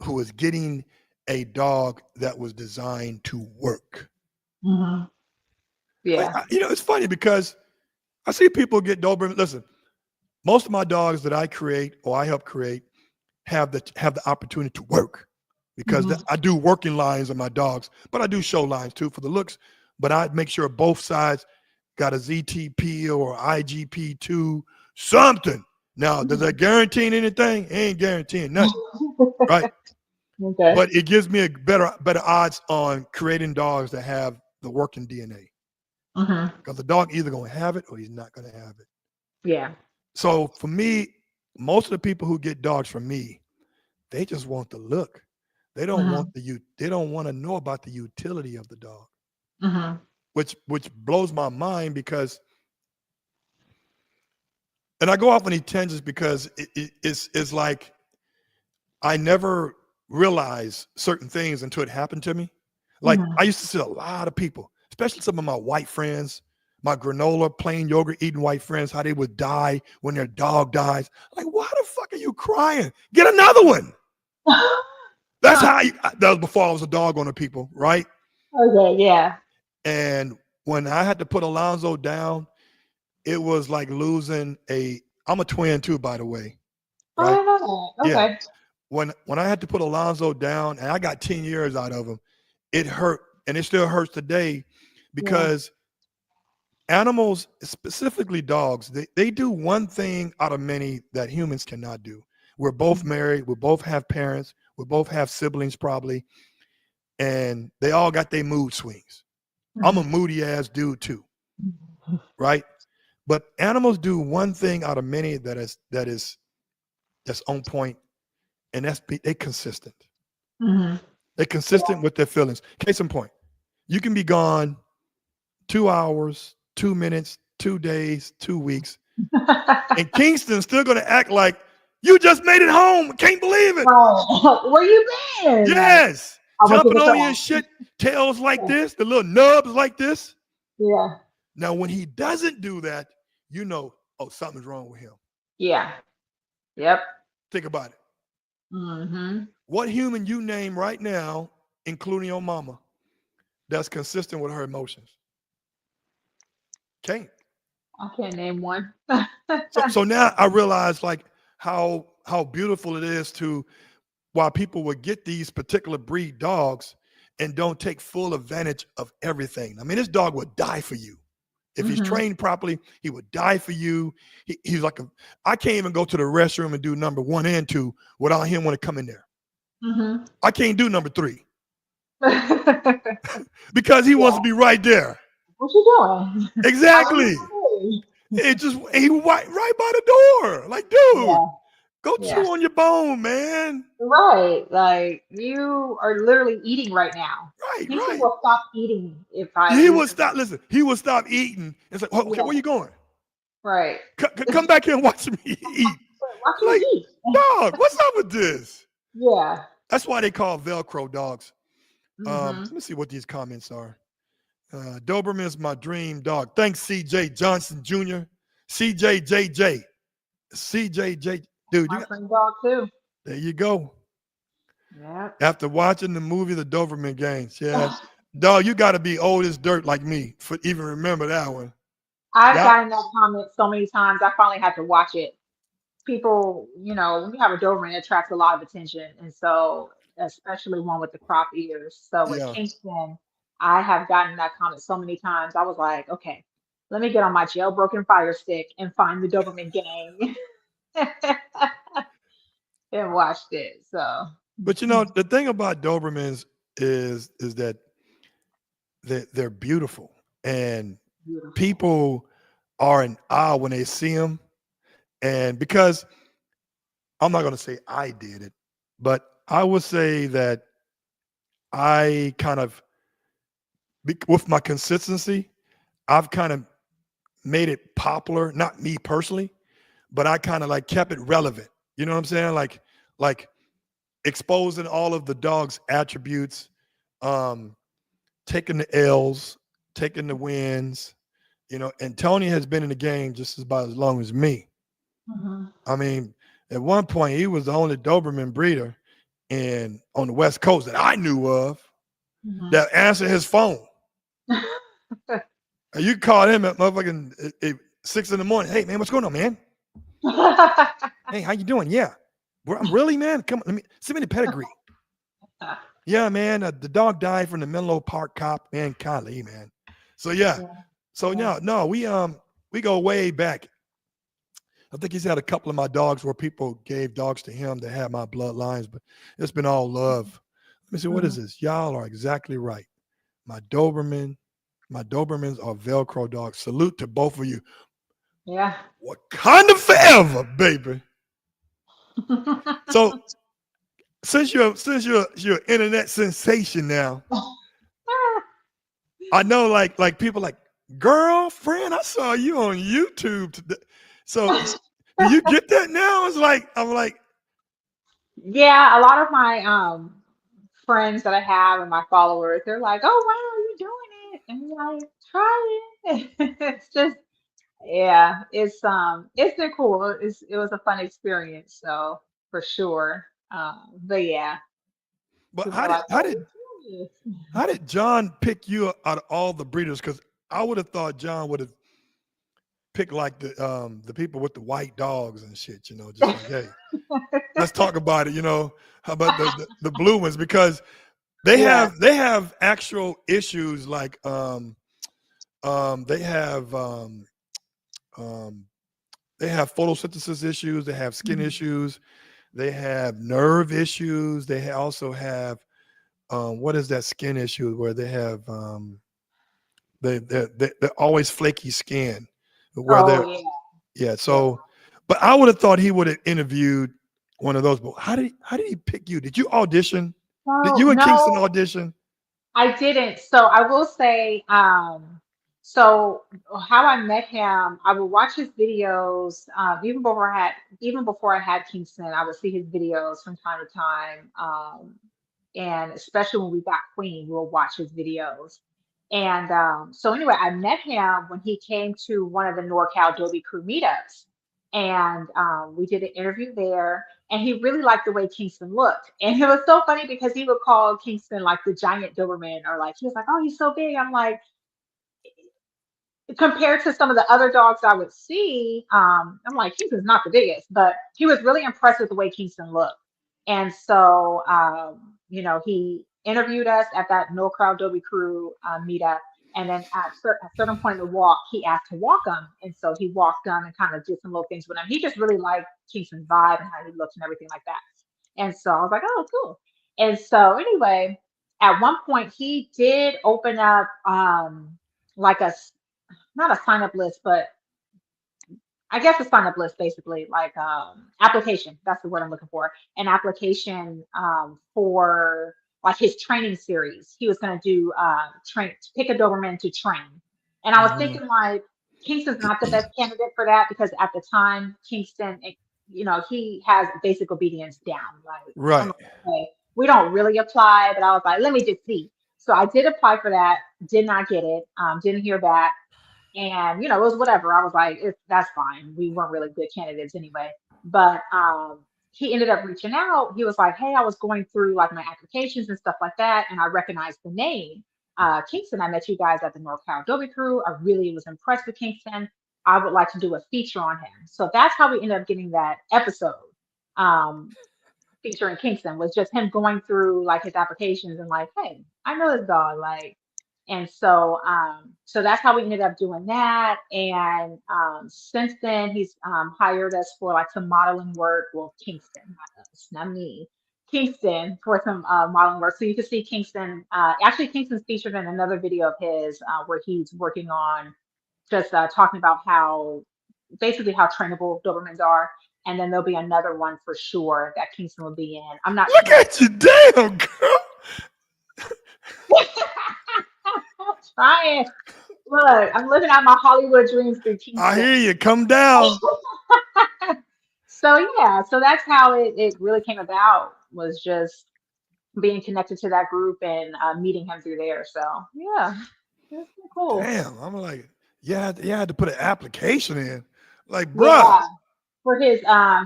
S1: who is getting a dog that was designed to work.
S2: Yeah.
S1: You know, it's funny because I see people get Doberman. Listen, most of my dogs that I create or I help create have the opportunity to work, because I do working lines on my dogs, but I do show lines too for the looks. But I make sure both sides got a ZTP or IGP2 something. Now, does that guarantee anything? It ain't guaranteeing nothing, right?
S2: Okay.
S1: But it gives me a better odds on creating dogs that have the working DNA. Because the dog either going to have it or he's not going to have it.
S2: Yeah.
S1: So for me, most of the people who get dogs from me, they just want the look. They don't want they don't want to know about the utility of the dog. Which blows my mind, because, and I go off on these tangents because it's like I never realized certain things until it happened to me. Like I used to see a lot of people, especially some of my white friends, my granola, plain yogurt eating white friends, how they would die when their dog dies. Like, why the fuck are you crying? Get another one. That's how that was before I was a dog owner, people, right?
S2: Okay, yeah.
S1: And when I had to put Alonzo down, it was like losing I'm a twin too, by the way. Right?
S2: I know that. Okay.
S1: Yeah. When I had to put Alonzo down and I got 10 years out of him, it hurt, and it still hurts today, because animals, specifically dogs, they do one thing out of many that humans cannot do. We're both married, we both have parents, we both have siblings probably, and they all got their mood swings. I'm a moody ass dude too, right? But animals do one thing out of many that's on point, and they're consistent. They're consistent with their feelings. Case in point, you can be gone 2 hours, 2 minutes, 2 days, 2 weeks, and Kingston's still going to act like you just made it home. Can't believe it.
S2: Where you been?
S1: Yes. Jumping on your shit, tails like this, the little nubs like this.
S2: Yeah.
S1: Now, when he doesn't do that, you know, oh, something's wrong with him.
S2: Yeah. Yep.
S1: Think about it. What human you name right now, including your mama, that's consistent with her emotions? Can't.
S2: I can't name one.
S1: So now I realize like how beautiful it is to, while people would get these particular breed dogs and don't take full advantage of everything. I mean, this dog would die for you. If he's trained properly, he would die for you. He's like I can't even go to the restroom and do number 1 and 2 without him want to come in there. I can't do number 3 because he wants to be right there.
S2: What you doing?
S1: Exactly. He right by the door. Like, dude, go chew on your bone, man.
S2: Right. Like, you are literally eating right now.
S1: Right,
S2: People
S1: right.
S2: will stop eating if
S1: He would stop. Listen, he would stop eating. It's like, okay, where you going?
S2: Right.
S1: Come back here and watch me eat.
S2: Watch me eat.
S1: Dog, what's up with this?
S2: Yeah.
S1: That's why they call Velcro dogs. Let me see what these comments are. Doberman is my dream dog. Thanks, CJ Johnson Jr. CJJJ. CJJ. Dude,
S2: my dream dog too.
S1: There you go.
S2: Yeah.
S1: After watching the movie The Doberman Games. Yeah. Dog, you got to be old as dirt like me for even remember that one.
S2: I've gotten that comment so many times. I finally had to watch it. people, when you have a Doberman, it attracts a lot of attention. And so, especially one with the crop ears. So with
S1: Yeah.
S2: Kingston, I have gotten that comment so many times. I was like, okay, let me get on my jailbroken fire stick and find the Doberman gang and watched it. So
S1: But the thing about Dobermans is that they're beautiful, and
S2: beautiful.
S1: people are in awe when they see them. And because I'm not going to say I did it, but I would say that I kind of, with my consistency, I've kind of made it popular. Not me personally, but I kind of like kept it relevant. You know what I'm saying? Like exposing all of the dog's attributes, um, taking the L's, taking the wins. And Tony has been in the game just about as long as me.
S2: Mhm.
S1: I mean, at one point he was the only Doberman breeder on the West Coast that I knew of
S2: Mhm.
S1: that answered his phone. And you call him at motherfucking 6 in the morning. Hey man, what's going on, man? Hey, how you doing? Yeah. I'm really, man. Come on, let me send me the pedigree. Yeah, man. The dog died from the Menlo Park cop, man, Kylie, man. So yeah.
S2: Yeah,
S1: So
S2: yeah.
S1: no, we go way back. I think he's had a couple of my dogs where people gave dogs to him that had my bloodlines, but it's been all love. Let me see, what is
S2: Mhm.
S1: this? Y'all are exactly right. My Doberman, my Dobermans are Velcro dogs. Salute to both of you.
S2: Yeah.
S1: Wakanda forever, baby. So since you're an internet sensation now, I know like people like, girlfriend, I saw you on YouTube today. So do you get that now? It's like I'm like,
S2: Yeah, a lot of my friends that I have and my followers, they're like, "Oh wow, you're doing it," and I'm like, "Try it." It's just, yeah, it's been cool. It was a fun experience, so for sure. But yeah,
S1: but
S2: people are like,
S1: how
S2: "Oh,
S1: did
S2: you're doing
S1: how did John pick you out of all the breeders? Because I would have thought John would have picked like the people with the white dogs and shit. Just like, hey, let's talk about it. How about the blue ones? Because they
S2: Yeah.
S1: have they have actual issues like they have um, they have photosynthesis issues. They have skin
S2: Mhm.
S1: issues. They have nerve issues. They also have what is that skin issue where they have they're always flaky skin where
S2: Oh
S1: they're
S2: yeah,
S1: yeah.
S2: yeah.
S1: So, but I would have thought he would have interviewed one of those. But how did he pick you? Did you audition? Did
S2: No,
S1: you and Kingston
S2: no.
S1: audition?
S2: I didn't. So I will say, so how I met him, I would watch his videos, even before I had Kingston, I would see his videos from time to time. And especially when we got Queen, we would watch his videos. And so anyway, I met him when he came to one of the NorCal Adobe Crew meetups. And we did an interview there, and he really liked the way Kingston looked. And it was so funny because he would call Kingston like the giant Doberman, or like he was like, "Oh, he's so big." I'm like, compared to some of the other dogs I would see, I'm like, Kingston's not the biggest, but he was really impressed with the way Kingston looked. And so, he interviewed us at that No Crowd Dobie Crew meetup. And then at a certain point in the walk, he asked to walk him. And so he walked him and kind of did some little things with him. He just really liked Kingston's vibe and how he looked and everything like that. And so I was like, oh, cool. And so, anyway, at one point, he did open up like a not a sign up list, but I guess a sign up list basically, like application. That's the word I'm looking for. An application for like his training series. He was going to do train, pick a Doberman to train. And I was
S1: Mhm.
S2: thinking like Kingston's not the best candidate for that because at the time Kingston, he has basic obedience down. Like I'm
S1: Right.
S2: like, okay, we don't really apply, but I was like, let me just see. So I did apply for that. Did not get it. Didn't hear back, and it was whatever. I was like, that's fine. We weren't really good candidates anyway. But he ended up reaching out. He was like, hey, I was going through like my applications and stuff like that, and I recognized the name Kingston. I met you guys at the North Carolina Adobe Crew. I really was impressed with Kingston. I would like to do a feature on him. So that's how we ended up getting that episode. Um, featuring Kingston was just him going through like his applications and like, hey, I know this dog, like, and so that's how we ended up doing that. And since then, he's hired us for like some modeling work. Well, Kingston, not us, not me. Kingston for some modeling work. So you can see Kingston. Actually, Kingston's featured in another video of his where he's working on just talking about how basically how trainable Dobermans are. And then there'll be another one for sure that Kingston will be in. I'm not
S1: Look
S2: sure.
S1: at you, damn girl.
S2: Trying. Look, I'm living out my Hollywood dreams through
S1: I
S2: Kingston.
S1: hear you. Come down.
S2: So yeah, so that's how it really came about was just being connected to that group and meeting him through there. So yeah, it's pretty cool.
S1: Damn. I'm like, you had to put an application in. Like, bruh.
S2: Yeah. For his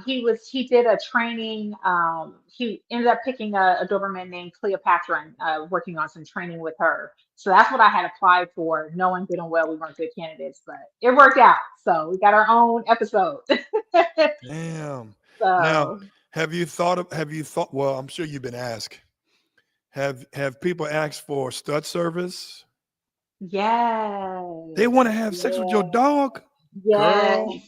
S2: he did a training he ended up picking a Doberman named Cleopatra and working on some training with her. So that's what I had applied for, knowing good and well we weren't good candidates, but it worked out. So we got our own episode.
S1: Damn. Now,
S2: So
S1: have you thought, well, I'm sure you've been asked. Have people asked for stud service? They
S2: yes,
S1: want to have sex with your
S2: yes,
S1: dog?
S2: yes.
S1: Girl,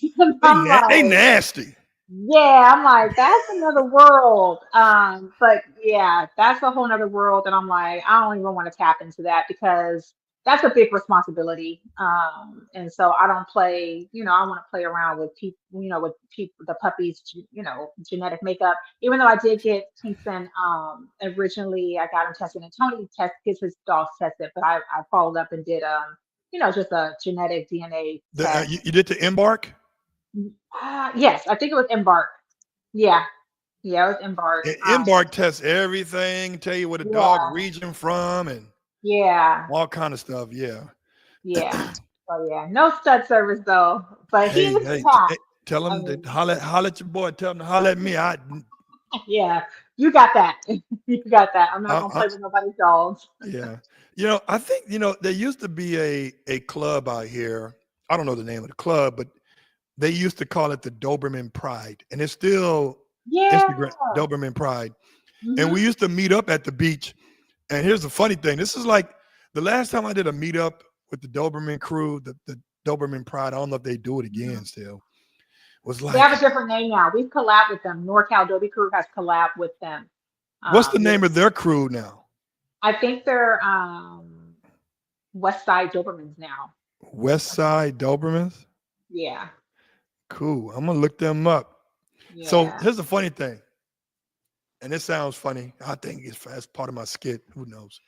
S2: I'm
S1: they
S2: like,
S1: nasty.
S2: yeah, I'm like, that's another world. But yeah, that's a whole nother world. And I'm like, I don't even want to tap into that because that's a big responsibility. And so I don't play, I want to play around with people, with people, the puppies, genetic makeup. Even though I did get Kingston, originally I got him tested and Tony gets his dogs tested, but I followed up and did, just a genetic DNA test.
S1: You did the embark?
S2: Yes, I think it was Embark. Yeah, yeah, it was Embark.
S1: Embark tests everything, tell you where the dog
S2: Yeah,
S1: region from and
S2: yeah,
S1: all kind of stuff. Yeah.
S2: yeah. So yeah, no stud service though, but he was
S1: Hey,
S2: packed.
S1: tell
S2: I
S1: him to
S2: mean,
S1: holler at your boy. Tell him to holler at me.
S2: yeah, you got that. You got that. I'm not gonna
S1: I
S2: play with nobody's dogs.
S1: yeah. I think there used to be a club out here. I don't know the name of the club, but they used to call it the Doberman Pride, and it's still
S2: Yeah.
S1: Instagram Doberman Pride. And we
S2: Hmm.
S1: used to meet up at the beach. And here's the funny thing: this is like the last time I did a meetup with the Doberman crew, the Doberman Pride. I don't know if they do it again. Still, was
S2: They have
S1: like,
S2: a different name now. We've collabed with them. NorCal Dobie Crew has collabed with them.
S1: what's the
S2: Yeah,
S1: name of their crew now?
S2: I think they're West Side Dobermans now.
S1: West Side Dobermans.
S2: Yeah,
S1: Cool. I'm gonna look them up. So
S2: yeah.
S1: here's the funny thing, and it sounds funny. I think it's part of my skit. Who knows?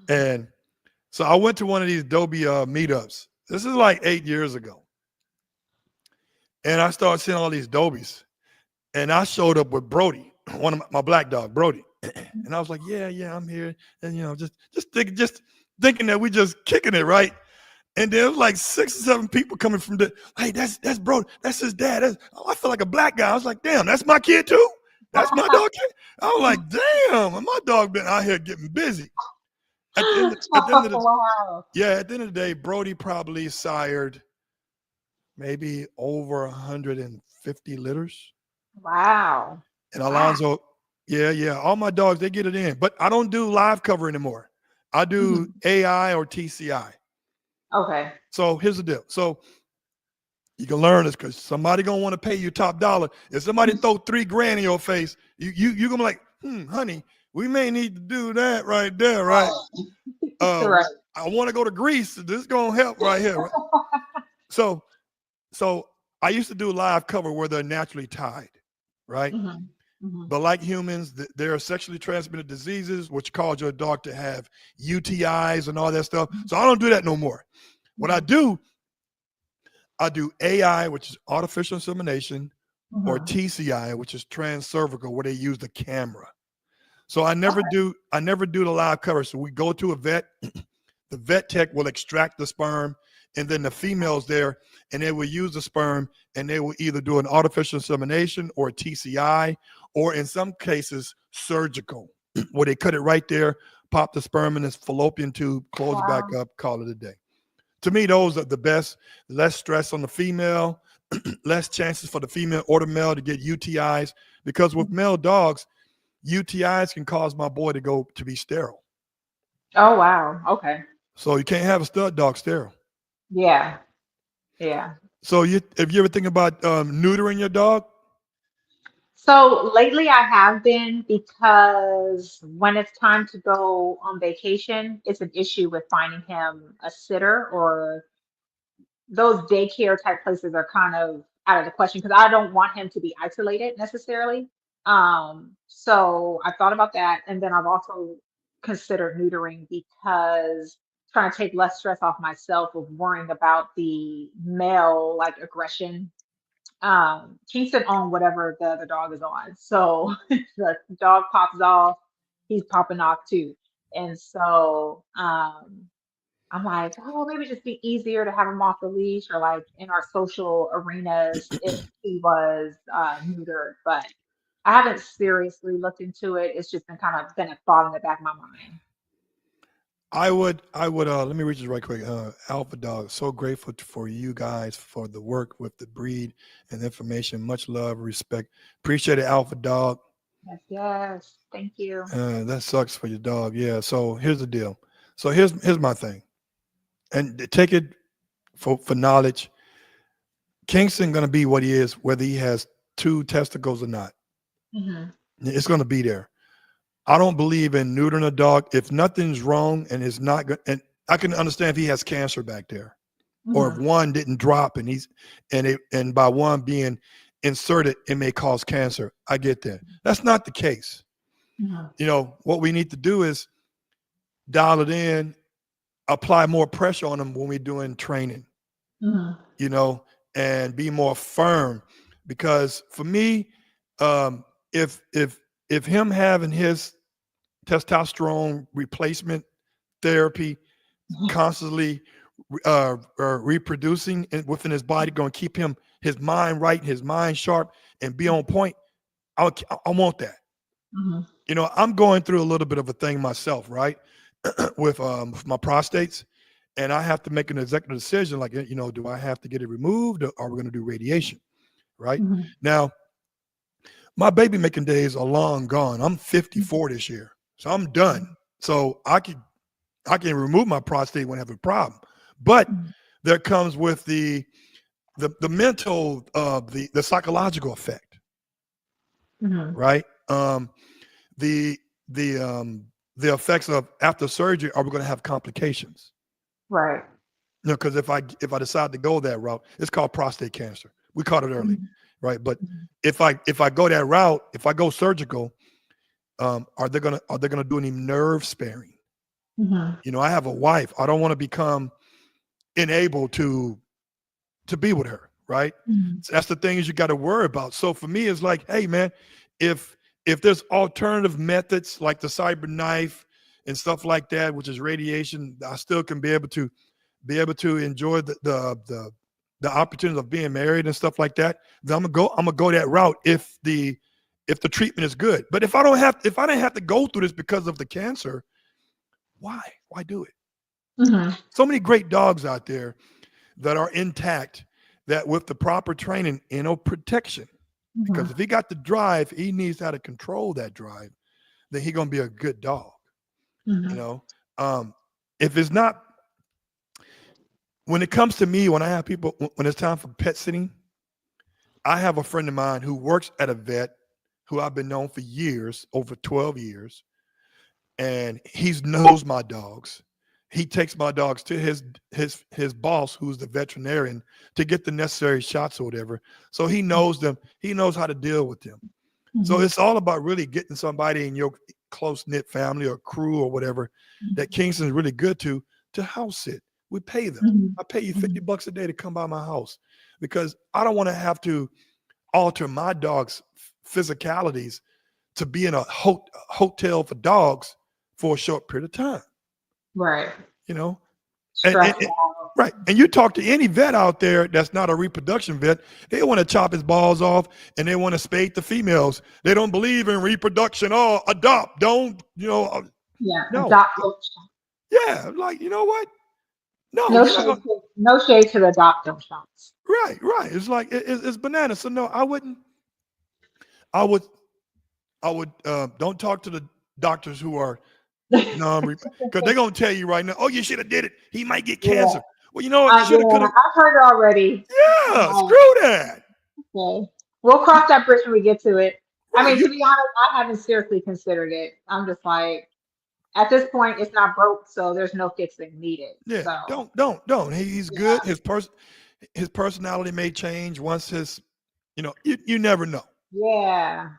S1: And so I went to one of these Dobie meetups. This is like 8 years ago, and I started seeing all these Dobies, and I showed up with Brody, one of my black dog, Brody, and I was like, yeah, I'm here, and just thinking that we just kicking it, right? And there was like 6 or 7 people coming from the, hey, that's Brody, that's his dad. I feel like a black guy. I was like, damn, that's my kid too. That's my dog kid. I was like, damn, and my dog been out here getting busy. At the end of the
S2: Wow.
S1: at the end of the day, Brody probably sired maybe over 150 litters.
S2: Wow.
S1: And
S2: Wow.
S1: Alonzo, yeah, all my dogs, they get it in. But I don't do live cover anymore. I do
S2: Mhm.
S1: AI or TCI.
S2: Okay.
S1: So here's the deal. So you can learn this because somebody gonna want to pay you top dollar. If somebody throw $3,000 in your face, you gonna be like, honey, we may need to do that right there, right?
S2: Right.
S1: Uh,
S2: Right.
S1: I want to go to Greece. This is gonna help right here. Right? So I used to do live cover where they're naturally tied, right?
S2: Mhm. Mhm.
S1: But like humans, there are sexually transmitted diseases, which cause your dog to have UTIs and all that stuff. So I don't do that no more. What I
S2: Mhm.
S1: do AI, which is artificial insemination, or
S2: Mhm.
S1: TCI, which is transcervical, where they use the camera. So I never
S2: Okay.
S1: do the live cover. So we go to a vet, the vet tech will extract the sperm, and then the female's there, and they will use the sperm, and they will either do an artificial insemination or a TCI, or in some cases surgical, where they cut it right there, pop the sperm in this fallopian tube, close it back
S2: Wow.
S1: up, call it a day. To me, those are the best. Less stress on the female, less chances for the female or the male to get UTIs. Because with male dogs, UTIs can cause my boy to be sterile.
S2: Oh wow. Okay.
S1: So you can't have a stud dog sterile.
S2: Yeah. Yeah.
S1: So if you ever think about neutering your dog,
S2: So lately I have been because when it's time to go on vacation, it's an issue with finding him a sitter, or those daycare type places are kind of out of the question because I don't want him to be isolated necessarily. So I thought about that, and then I've also considered neutering because trying to take less stress off myself of worrying about the male like aggression. Kingston on whatever the other dog is on. So the dog pops off, he's popping off too. And so I'm like, oh, maybe just be easier to have him off the leash or like in our social arenas if he was neutered. But I haven't seriously looked into it. It's just been kind of been a thought in the back of my mind.
S1: I would let me read this right quick. Alpha Dog, so grateful for you guys for the work with the breed and information. Much love, respect. Appreciate it, Alpha Dog.
S2: Yes, yes. Thank you.
S1: That sucks for your dog. Yeah. So here's the deal. So here's my thing. And take it for knowledge. Kingston gonna be what he is, whether he has two testicles or not.
S2: Hmm.
S1: It's gonna be there. I don't believe in neutering a dog if nothing's wrong and it's not good. And I can understand if he has cancer back there, or if
S2: Hmm.
S1: one didn't drop and by one being inserted, it may cause cancer. I get that. That's not the case.
S2: Hmm.
S1: What we need to do is dial it in, apply more pressure on them when we're doing training,
S2: Hmm.
S1: and be more firm. Because for me, if him having his testosterone replacement therapy constantly reproducing within his body, going to keep his mind right, his mind sharp, and be on point. I want that.
S2: Hmm.
S1: I'm going through a little bit of a thing myself, right, with my prostates, and I have to make an executive decision, like, do I have to get it removed, or are we going to do radiation, right?
S2: Hmm.
S1: Now, my baby making days are long gone. I'm 54 this year, so I'm done. So I can remove my prostate when I have a problem, but there comes with the mental, the psychological effect,
S2: Hmm.
S1: right? The the effects of after surgery. Are we going to have complications?
S2: Right.
S1: Because if I decide to go that route, it's called prostate cancer. We caught it early,
S2: Hmm.
S1: right? But if I go that route, if I go surgical, are they gonna do any nerve sparing?
S2: Hmm.
S1: I have a wife. I don't want to become unable to be with her, right?
S2: Hmm.
S1: So that's the things you got to worry about. So for me, it's like, hey man, if there's alternative methods like the cyber knife and stuff like that, which is radiation, I still can be able to enjoy the opportunity of being married and stuff like that. Then I'm gonna go that route if the treatment is good. But if I didn't have to go through this because of the cancer, why do it?
S2: Hmm.
S1: So many great dogs out there that are intact, that with the proper training, protection.
S2: Hmm.
S1: Because if he got the drive, he needs how to control that drive. Then he's gonna be a good dog. You
S2: Hmm.
S1: know, if it's not, when it comes to me, when I have people, when it's time for pet sitting, I have a friend of mine who works at a vet who I've been known for years, over 12 years, and he knows my dogs. He takes my dogs to his boss, who's the veterinarian, to get the necessary shots or whatever. So he knows them. He knows how to deal with them. So
S2: Hmm.
S1: it's all about really getting somebody in your close knit family or crew or whatever that Kingston's really good to house sit. We pay them.
S2: Hmm.
S1: I pay you $50 a day to come by my house because I don't want to have to alter my dog's physicalities to be in a hotel for dogs for a short period of time.
S2: Right.
S1: You know, and
S2: Stressful.
S1: right. And you talk to any vet out there that's not a reproduction vet, they want to chop his balls off and they want to spade the females. They don't believe in reproduction. Oh, adopt. Don't,
S2: Yeah.
S1: no.
S2: Adopt coach.
S1: Yeah. Like, you know what? No,
S2: No
S1: you're not
S2: shade
S1: gonna.
S2: to, no shade to the doctor shots.
S1: Right. It's like it's bananas. So no, I wouldn't. I would. I would. Don't talk to the doctors who are non, because they're gonna tell you right now. Oh, you should have did it. He might get
S2: Yeah.
S1: cancer. Well, you know what? Shoulda,
S2: Yeah,
S1: coulda.
S2: I've heard it already. I'm
S1: Yeah.
S2: like,
S1: Screw that.
S2: okay. We'll cross that bridge when we get to it. I
S1: Right.
S2: mean, to
S1: You.
S2: be honest, I haven't seriously considered it. I'm just like, at this point, it's not broke, so there's no fixing needed.
S1: Yeah.
S2: So,
S1: Don't. He's good.
S2: yeah.
S1: His personality may change once his. You never know.
S2: Yeah.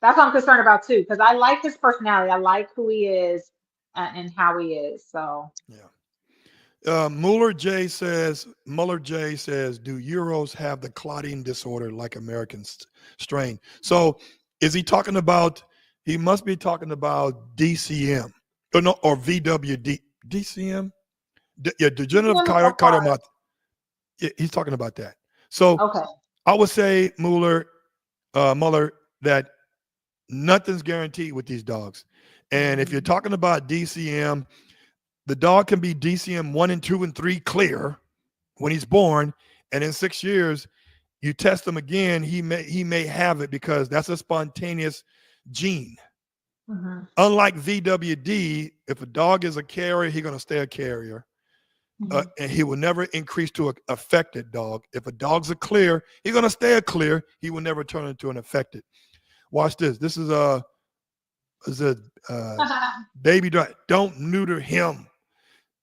S2: That's what I'm concerned about too, because I like his personality. I like who he is and how he is. So,
S1: Yeah. Muller J says, do Euros have the clotting disorder like American strain? So is he talking about, he must be talking about DCM or no, or VWD, DCM? Yeah, degenerative
S2: PCM is so hard.
S1: cardiomyopathy. Yeah, he's talking about that. So
S2: Okay.
S1: I would say, Muller, that nothing's guaranteed with these dogs. And if you're
S2: Mhm.
S1: talking about DCM, the dog can be DCM 1 and 2 and 3 clear when he's born, and in 6 years you test him again, he may have it because that's a spontaneous gene.
S2: Mhm.
S1: Unlike VWD, if a dog is a carrier, he's going to stay a carrier,
S2: Mhm.
S1: and he will never increase to an affected dog. If a dog's a clear, he's going to stay a clear. He will never turn into an affected. Watch this. This is a baby dog. Don't neuter him.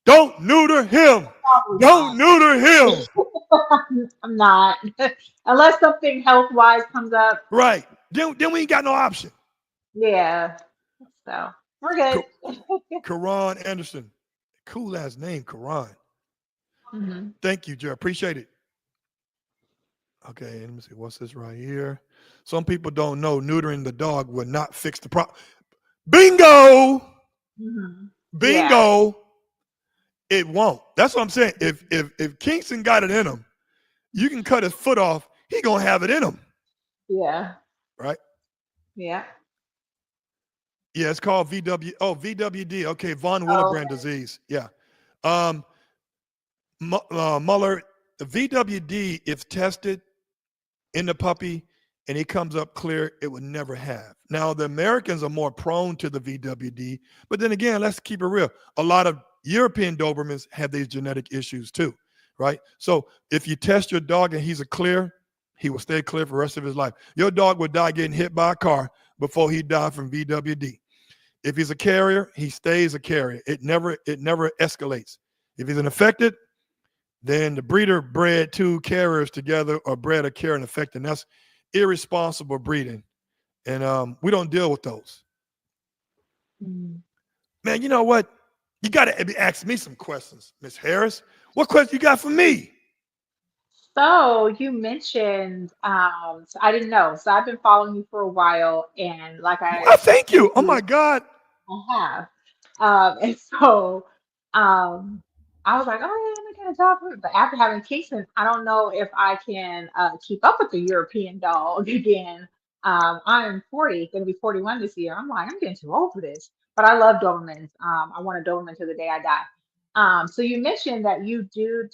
S1: Don't neuter him.
S2: Probably
S1: Don't
S2: not.
S1: neuter him.
S2: I'm not. Unless something health wise comes up.
S1: Right. Then we ain't got no option.
S2: Yeah. So we're good.
S1: Karan Anderson. Cool ass name, Karan.
S2: Mhm.
S1: Thank you, Joe. Appreciate it. Okay, let me see. What's this right here? Some people don't know neutering the dog will not fix the problem. Bingo!
S2: Mhm. Yeah.
S1: Bingo! It won't. That's what I'm saying. If Kingston got it in him, you can cut his foot off. He gonna have it in him,
S2: Yeah.
S1: right?
S2: Yeah.
S1: Yeah, it's called VW. Oh, VWD. Okay, von
S2: Oh,
S1: Willebrand disease. Yeah. Um, Muller, the VWD, if tested in the puppy and he comes up clear, it would never have. Now, the Americans are more prone to the VWD, but then again, let's keep it real. A lot of European Dobermans have these genetic issues too, right? So if you test your dog and he's a clear, he will stay clear for the rest of his life. Your dog would die getting hit by a car before he died from VWD. If he's a carrier, he stays a carrier. It never escalates. If he's an affected, then the breeder bred two carriers together or bred a carrier and affected. And that's irresponsible breeding. And we don't deal with those.
S2: mm.
S1: Man, you know what? You got to ask me some questions, Miss Harris. What question you got for me?
S2: So you mentioned, so I didn't know. So I've been following you for a while, and like I
S1: Well, thank
S2: told
S1: you. Oh
S2: you,
S1: my God.
S2: I have. And so um, I was like, oh yeah, let me get a dog. But after having Kingston, I don't know if I can keep up with the European dog again. I'm 40, going to be 41 this year. I'm like, I'm getting too old for this. But I love Dobermans. I want a Doberman till the day I die. So you mentioned that you do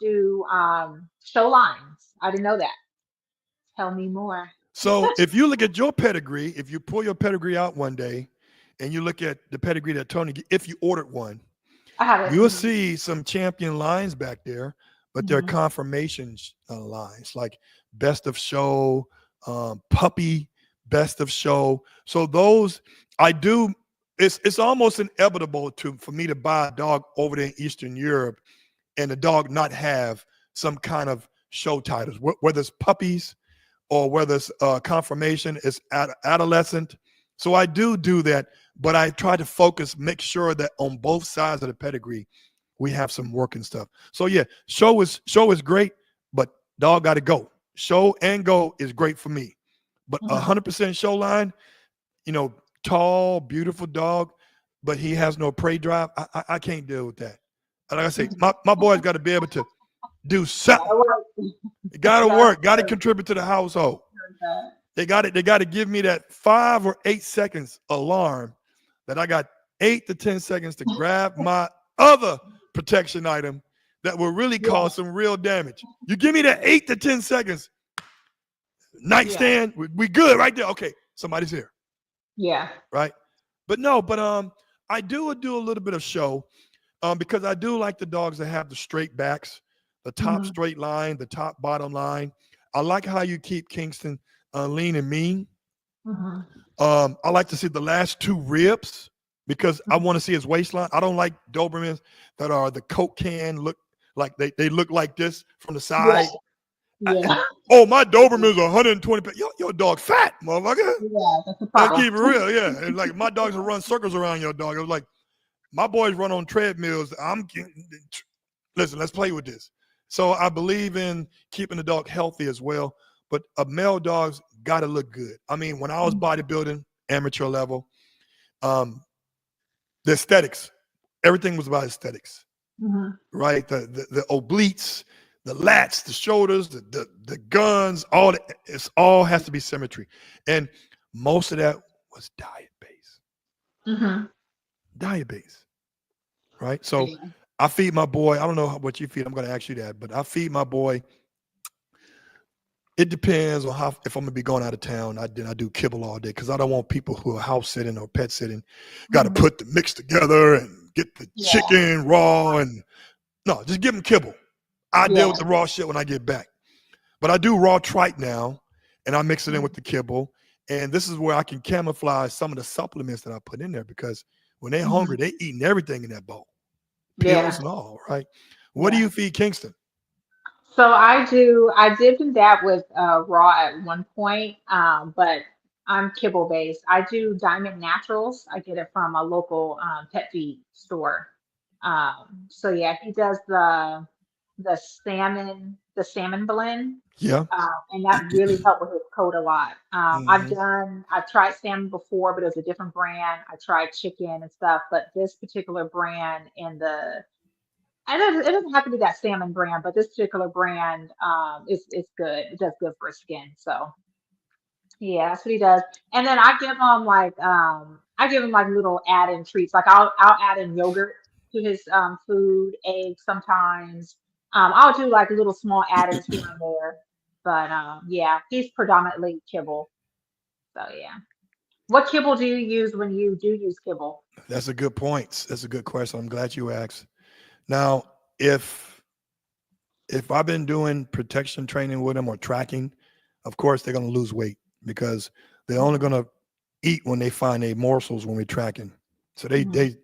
S2: show lines. I didn't know that. Tell me more.
S1: So if you look at your pedigree, if you pull your pedigree out one day and you look at the pedigree that Tony, if you ordered one,
S2: I have it.
S1: you'll see some champion lines back there, but they're
S2: Hmm.
S1: confirmation lines like best of show, puppy, best of show. So those I do. It's almost inevitable for me to buy a dog over there in Eastern Europe and the dog not have some kind of show titles, whether it's puppies or whether it's confirmation, it's adolescent. So I do that, but I try to focus, make sure that on both sides of the pedigree, we have some working stuff. So yeah, show is great, but dog got to go. Show and go is great for me, but
S2: Hmm.
S1: 100% show line, you know, tall, beautiful dog, but he has no prey drive. I can't deal with that. And like I say,
S2: Hmm.
S1: my boy's got to be able to do something.
S2: Gotta work.
S1: It got to
S2: Gotta
S1: work. Got to
S2: work.
S1: contribute to the household.
S2: That.
S1: They got to give me that 5 or 8 seconds alarm that I got 8 to 10 seconds to grab my other protection item that will really
S2: Yeah.
S1: cause some real damage. You give me that 8 to 10 seconds nightstand, we good right there. Okay, somebody's here.
S2: Yeah.
S1: Right. But I do a little bit of show because I do like the dogs that have the straight backs, the top straight line, the top bottom line. I like how you keep Kingston lean and mean. I like to see the last 2 ribs because I want to see his waistline. I don't like Dobermans that are the Coke can look like they look like this from the side.
S2: Yeah.
S1: My Doberman's 120 pounds. Your dog fat, motherfucker.
S2: Yeah, that's the
S1: Let's
S2: problem.
S1: keep it real, yeah. And like my dogs will run circles around your dog. It was like my boys run on treadmills. Listen, let's play with this. So I believe in keeping the dog healthy as well. But a male dog's got to look good. I mean, when I was bodybuilding, amateur level, the aesthetics, everything was about aesthetics, right? The obliques, the lats, the shoulders, the guns, all has to be symmetry. And most of that was diet based. Diet based, right? So I feed my boy. I don't know what you feed. I'm going to ask you that, but I feed my boy. It depends on if I'm gonna be going out of town. I do kibble all day because I don't want people who are house sitting or pet sitting. Got to put the mix together and get the chicken raw and no, just give them kibble. I deal with the raw shit when I get back. But I do raw trite now, and I mix it in with the kibble. And this is where I can camouflage some of the supplements that I put in there because when they're hungry, they eating everything in that bowl, pills and all. Right? What do you feed Kingston?
S2: So I did do that with raw at one point, but I'm kibble based. I do Diamond Naturals. I get it from a local pet feed store. So yeah, he does the salmon blend.
S1: Yeah.
S2: And that really helped with his coat a lot. I've tried salmon before, but it was a different brand. I tried chicken and stuff, but this particular brand it doesn't have to be that salmon brand, but this particular brand is good. It does good for his skin. So yeah, that's what he does. And then I give him like little add-in treats. Like I'll add in yogurt to his food, eggs sometimes. I'll do like little small add-ins here and there. But yeah, he's predominantly kibble. So yeah. What kibble do you use when you do use kibble?
S1: That's a good point. That's a good question. I'm glad you asked. Now, if I've been doing protection training with them or tracking, of course they're going to lose weight because they're only going to eat when they find a morsels when we're tracking. So they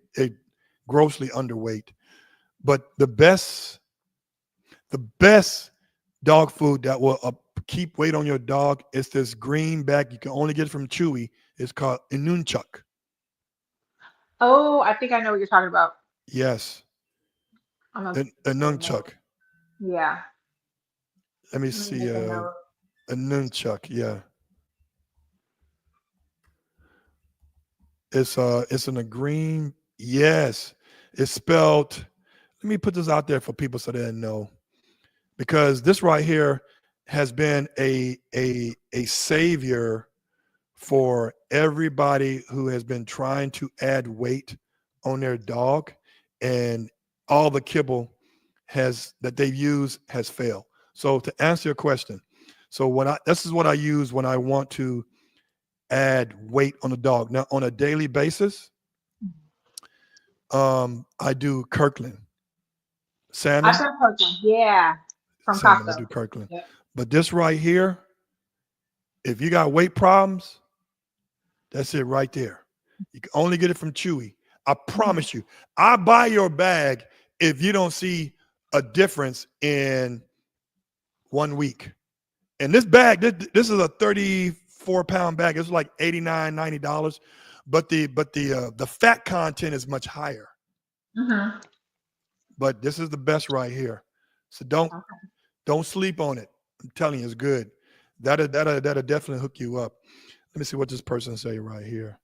S1: grossly underweight. But the best dog food that will keep weight on your dog is this green bag. You can only get it from Chewy. It's called Inunchuck.
S2: Oh, I think I know what you're talking about.
S1: Yes. A nunchuck.
S2: Yeah.
S1: Let me see. A nunchuck. Yeah. It's in a green. Yes. It's spelled. Let me put this out there for people so they know, because this right here has been a savior for everybody who has been trying to add weight on their dog, and all the kibble that they've used has failed. So to answer your question, this is what I use when I want to add weight on the dog. Now on a daily basis, I do Kirkland salmon.
S2: I've done Kirkland, yeah, from
S1: salmon.
S2: Costco.
S1: I do Kirkland.
S2: Yep.
S1: But this right here, if you got weight problems, that's it right there. You can only get it from Chewy. I promise you. I buy your bag if you don't see a difference in 1 week. And this bag, this is a 34-pound bag. It's like $89, $90. But the fat content is much higher. But this is the best right here. So don't sleep on it. I'm telling you, it's good. That'll definitely hook you up. Let me see what this person say right here.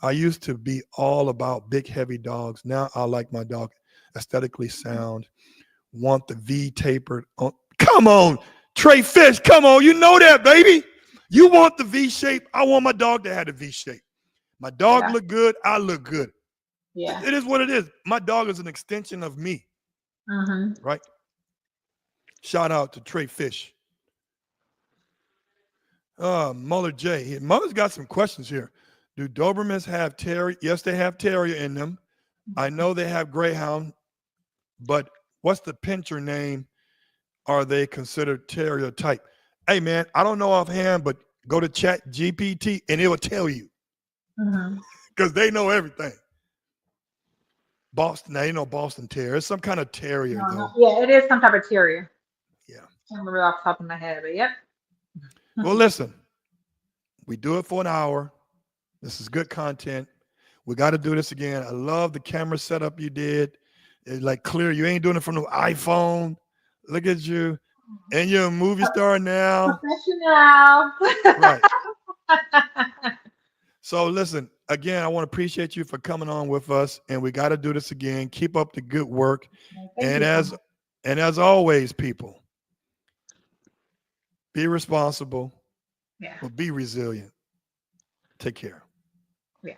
S1: I used to be all about big, heavy dogs. Now I like my dog aesthetically sound. Want the V tapered. Come on, Trey Fish. Come on, you know that, baby. You want the V shape. I want my dog to have the V shape. My dog look good. I look good.
S2: Yeah.
S1: It is what it is. My dog is an extension of me. Right? Shout out to Trey Fish. Muller J. Muller's got some questions here. Do Dobermans have terrier? Yes, they have terrier in them. I know they have greyhound, but what's the pincher name? Are they considered terrier type? Hey, man, I don't know offhand, but go to Chat GPT and it will tell you because they know everything. Boston, now you know Boston Terrier. It's some kind of terrier, though.
S2: Yeah, it is some type of terrier.
S1: Yeah.
S2: I can't remember off the top of my head, but yep.
S1: Well, listen, we do it for an hour. This is good content. We got to do this again. I love the camera setup you did. It's like clear. You ain't doing it from the iPhone. Look at you. And you're a movie star now.
S2: Professional.
S1: Right. So listen, again, I want to appreciate you for coming on with us. And we got to do this again. Keep up the good work. And as always, people, be responsible, but be resilient. Take care.
S2: Yeah.